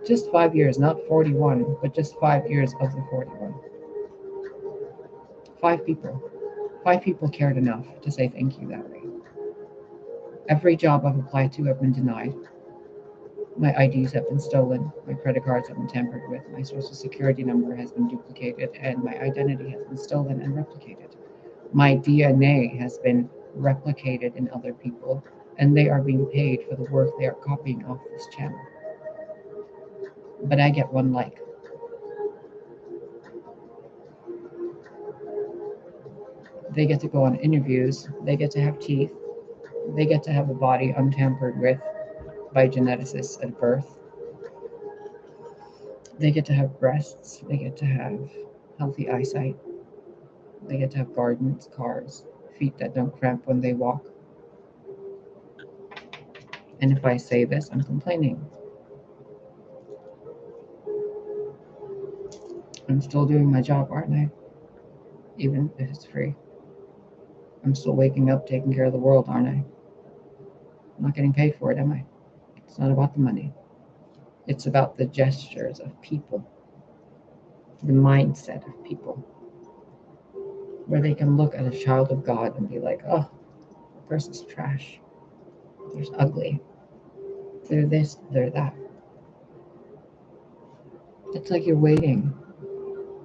A: Just 5 years, not 41, but just 5 years of the 41. 5 people. 5 people cared enough to say thank you that way. Every job I've applied to, I've been denied. My IDs have been stolen, my credit cards have been tampered with, my social security number has been duplicated, and my identity has been stolen and replicated. My DNA has been replicated in other people, and they are being paid for the work they are copying off this channel. But I get one like. They get to go on interviews, they get to have teeth, they get to have a body untampered with by geneticists at birth. They get to have breasts, they get to have healthy eyesight, they get to have gardens, cars, feet that don't cramp when they walk. And if I say this, I'm complaining. I'm still doing my job, aren't I? Even if it's free. I'm still waking up, taking care of the world, aren't I? I'm not getting paid for it, am I? It's not about the money. It's about the gestures of people, the mindset of people, where they can look at a child of God and be like, oh, the person's trash. They're ugly. They're this, they're that. It's like you're waiting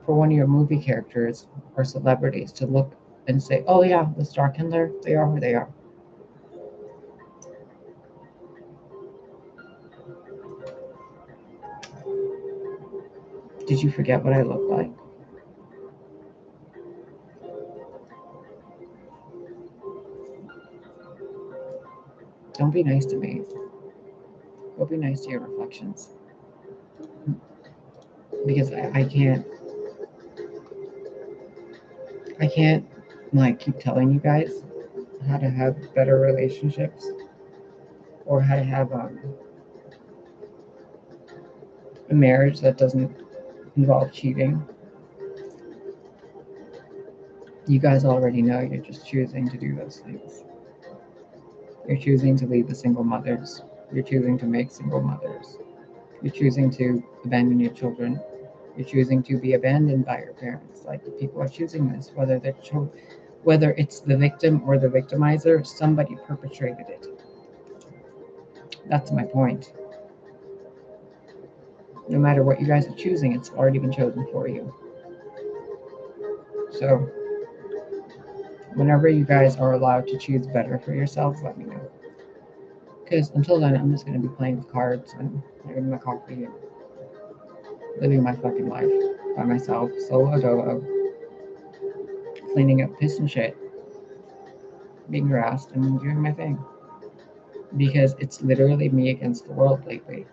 A: for one of your movie characters or celebrities to look and say, oh yeah, the Star Kindler, they are who they are. Did you forget what I look like? Don't be nice to me. Go be nice to your reflections. Because I can't like keep telling you guys how to have better relationships or how to have a marriage that doesn't involve cheating. You guys already know you're just choosing to do those things. You're choosing to leave the single mothers. You're choosing to make single mothers. You're choosing to abandon your children. You're choosing to be abandoned by your parents. Like people are choosing this, whether it's the victim or the victimizer, somebody perpetrated it. That's my point. No matter what you guys are choosing, it's already been chosen for you. So, whenever you guys are allowed to choose better for yourselves, let me know. Because until then, I'm just going to be playing with cards and having my coffee and living my fucking life by myself, solo dolo, cleaning up piss and shit, being harassed, and doing my thing. Because it's literally me against the world lately.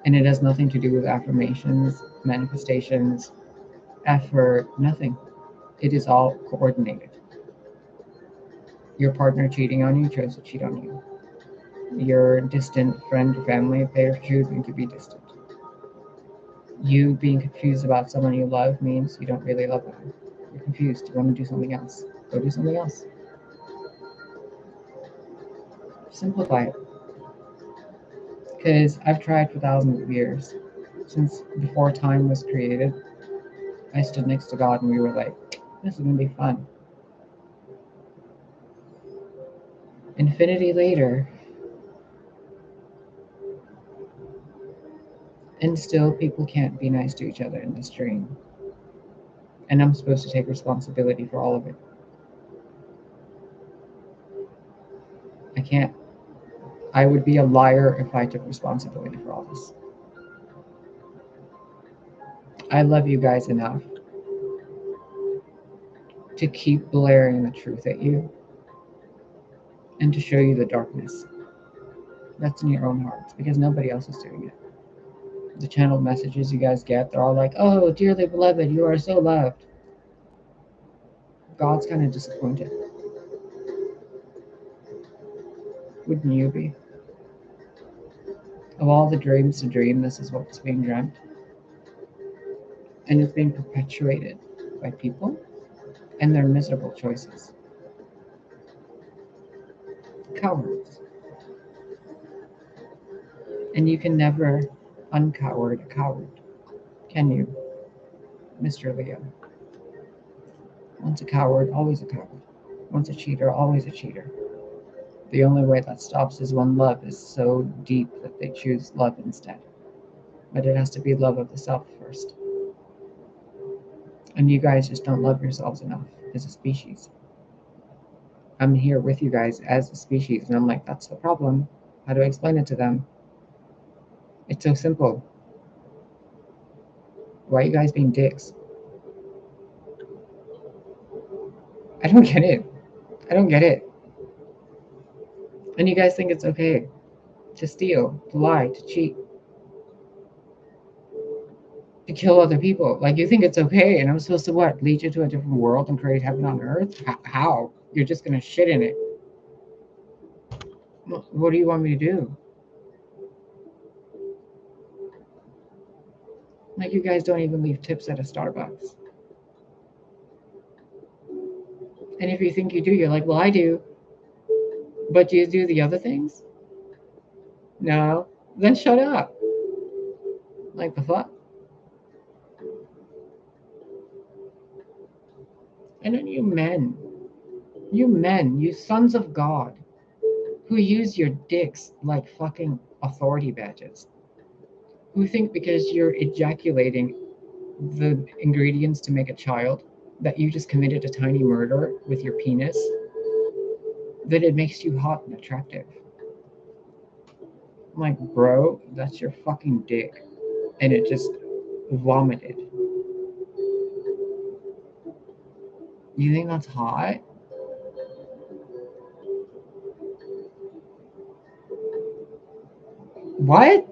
A: And it has nothing to do with affirmations, manifestations, effort, nothing. It is all coordinated. Your partner cheating on you chose to cheat on you. Your distant friend or family, they're choosing to be distant. You being confused about someone you love means you don't really love them. You're confused. You want to do something else. Go do something else. Simplify it. Because I've tried for thousands of years since before time was created. I stood next to God and we were like, this is going to be fun. Infinity later, and still people can't be nice to each other in this dream. And I'm supposed to take responsibility for all of it. I can't. I would be a liar if I took responsibility for all this. I love you guys enough to keep blaring the truth at you and to show you the darkness that's in your own hearts, because nobody else is doing it. The channeled messages you guys get, they're all like, oh, dearly beloved, you are so loved. God's kind of disappointed. Wouldn't you be? Of all the dreams to dream, this is what's being dreamt. And it's being perpetuated by people and their miserable choices. Cowards. And you can never uncoward a coward, can you, Mr. Leo? Once a coward, always a coward. Once a cheater, always a cheater. The only way that stops is when love is so deep that they choose love instead. But it has to be love of the self first. And you guys just don't love yourselves enough as a species. I'm here with you guys as a species, and I'm like, that's the problem. How do I explain it to them? It's so simple. Why are you guys being dicks? I don't get it. I don't get it. And you guys think it's okay to steal, to lie, to cheat, to kill other people. Like, you think it's okay, and I'm supposed to what? Lead you to a different world and create heaven on earth? How? You're just gonna shit in it. What do you want me to do? Like, you guys don't even leave tips at a Starbucks. And if you think you do, you're like, well, I do. But do you do the other things? No. Then shut up. Like, the fuck? And then you men, you sons of God, who use your dicks like fucking authority badges, who think because you're ejaculating the ingredients to make a child that you just committed a tiny murder with your penis, that it makes you hot and attractive. I'm like, bro, that's your fucking dick. And it just vomited. You think that's hot? What?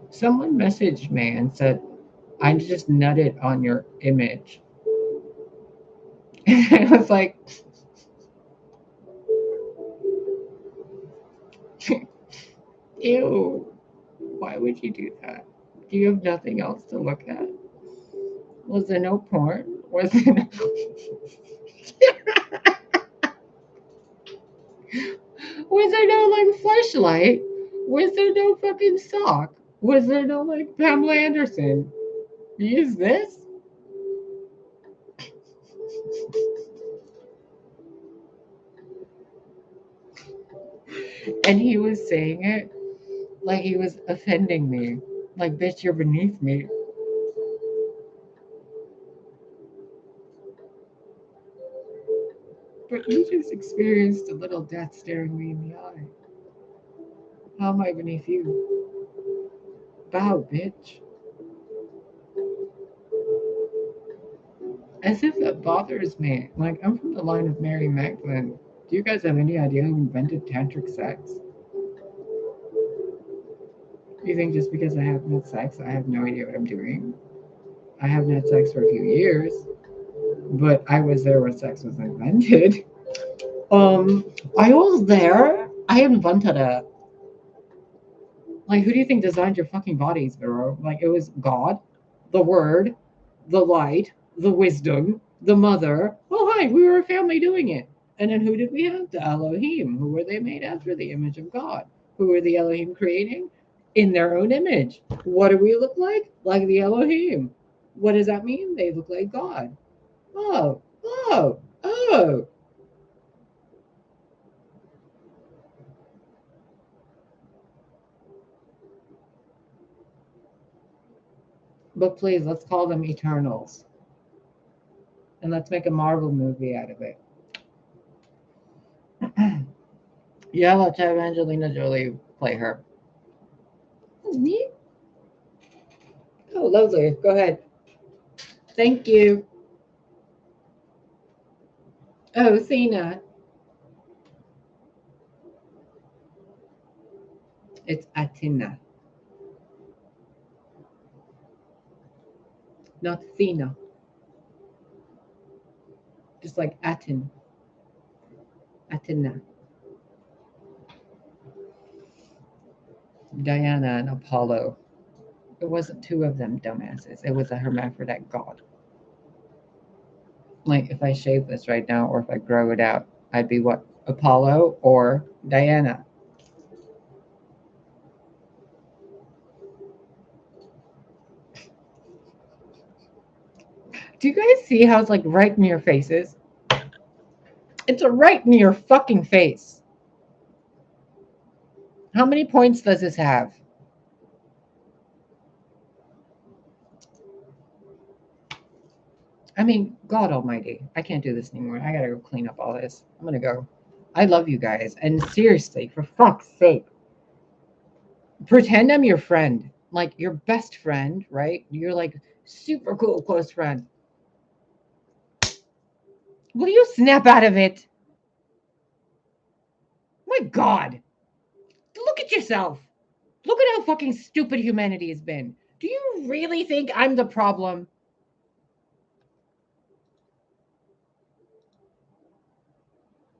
A: Someone messaged me and said, I just nutted on your image. And I was like, ew, why would you do that? Do you have nothing else to look at? Was there no porn? Was there no... Was there no, like, fleshlight? Was there no fucking sock? Was there no, like, Pamela Anderson? Use this? And he was saying it like he was offending me. Like, bitch, you're beneath me. But you just experienced a little death staring me in the eye. How am I beneath you? Bow, bitch. As if that bothers me. Like, I'm from the line of Mary Magdalene. Do you guys have any idea who invented tantric sex? You think just because I haven't had sex, I have no idea what I'm doing? I haven't had sex for a few years, but I was there when sex was invented. I was there. I invented it. Like, who do you think designed your fucking bodies, bro? Like, it was God, the Word, the Light, the Wisdom, the Mother. Oh, hi, we were a family doing it. And then who did we have? The Elohim. Who were they made after? The image of God. Who were the Elohim creating? In their own image. What do we look like? Like the Elohim. What does that mean? They look like God. Oh, oh, oh. But please, let's call them Eternals. And let's make a Marvel movie out of it. Yeah, let's have Angelina Jolie play her. Oh, neat. Oh, lovely. Go ahead. Thank you. Oh, Cena. It's Atina, not Thena. Just like Atin. Atina. Diana and Apollo. It wasn't two of them, dumbasses. It was a hermaphrodite god. Like, if I shave this right now or if I grow it out, I'd be what? Apollo or Diana. Do you guys see how it's like right in your faces? It's a right in your fucking face. How many points does this have? I mean, God Almighty, I can't do this anymore. I gotta go clean up all this. I'm gonna go. I love you guys. And seriously, for fuck's sake, pretend I'm your friend, like your best friend, right? You're like super cool, close friend. Will you snap out of it? My God. Look at yourself. Look at how fucking stupid humanity has been. Do you really think I'm the problem?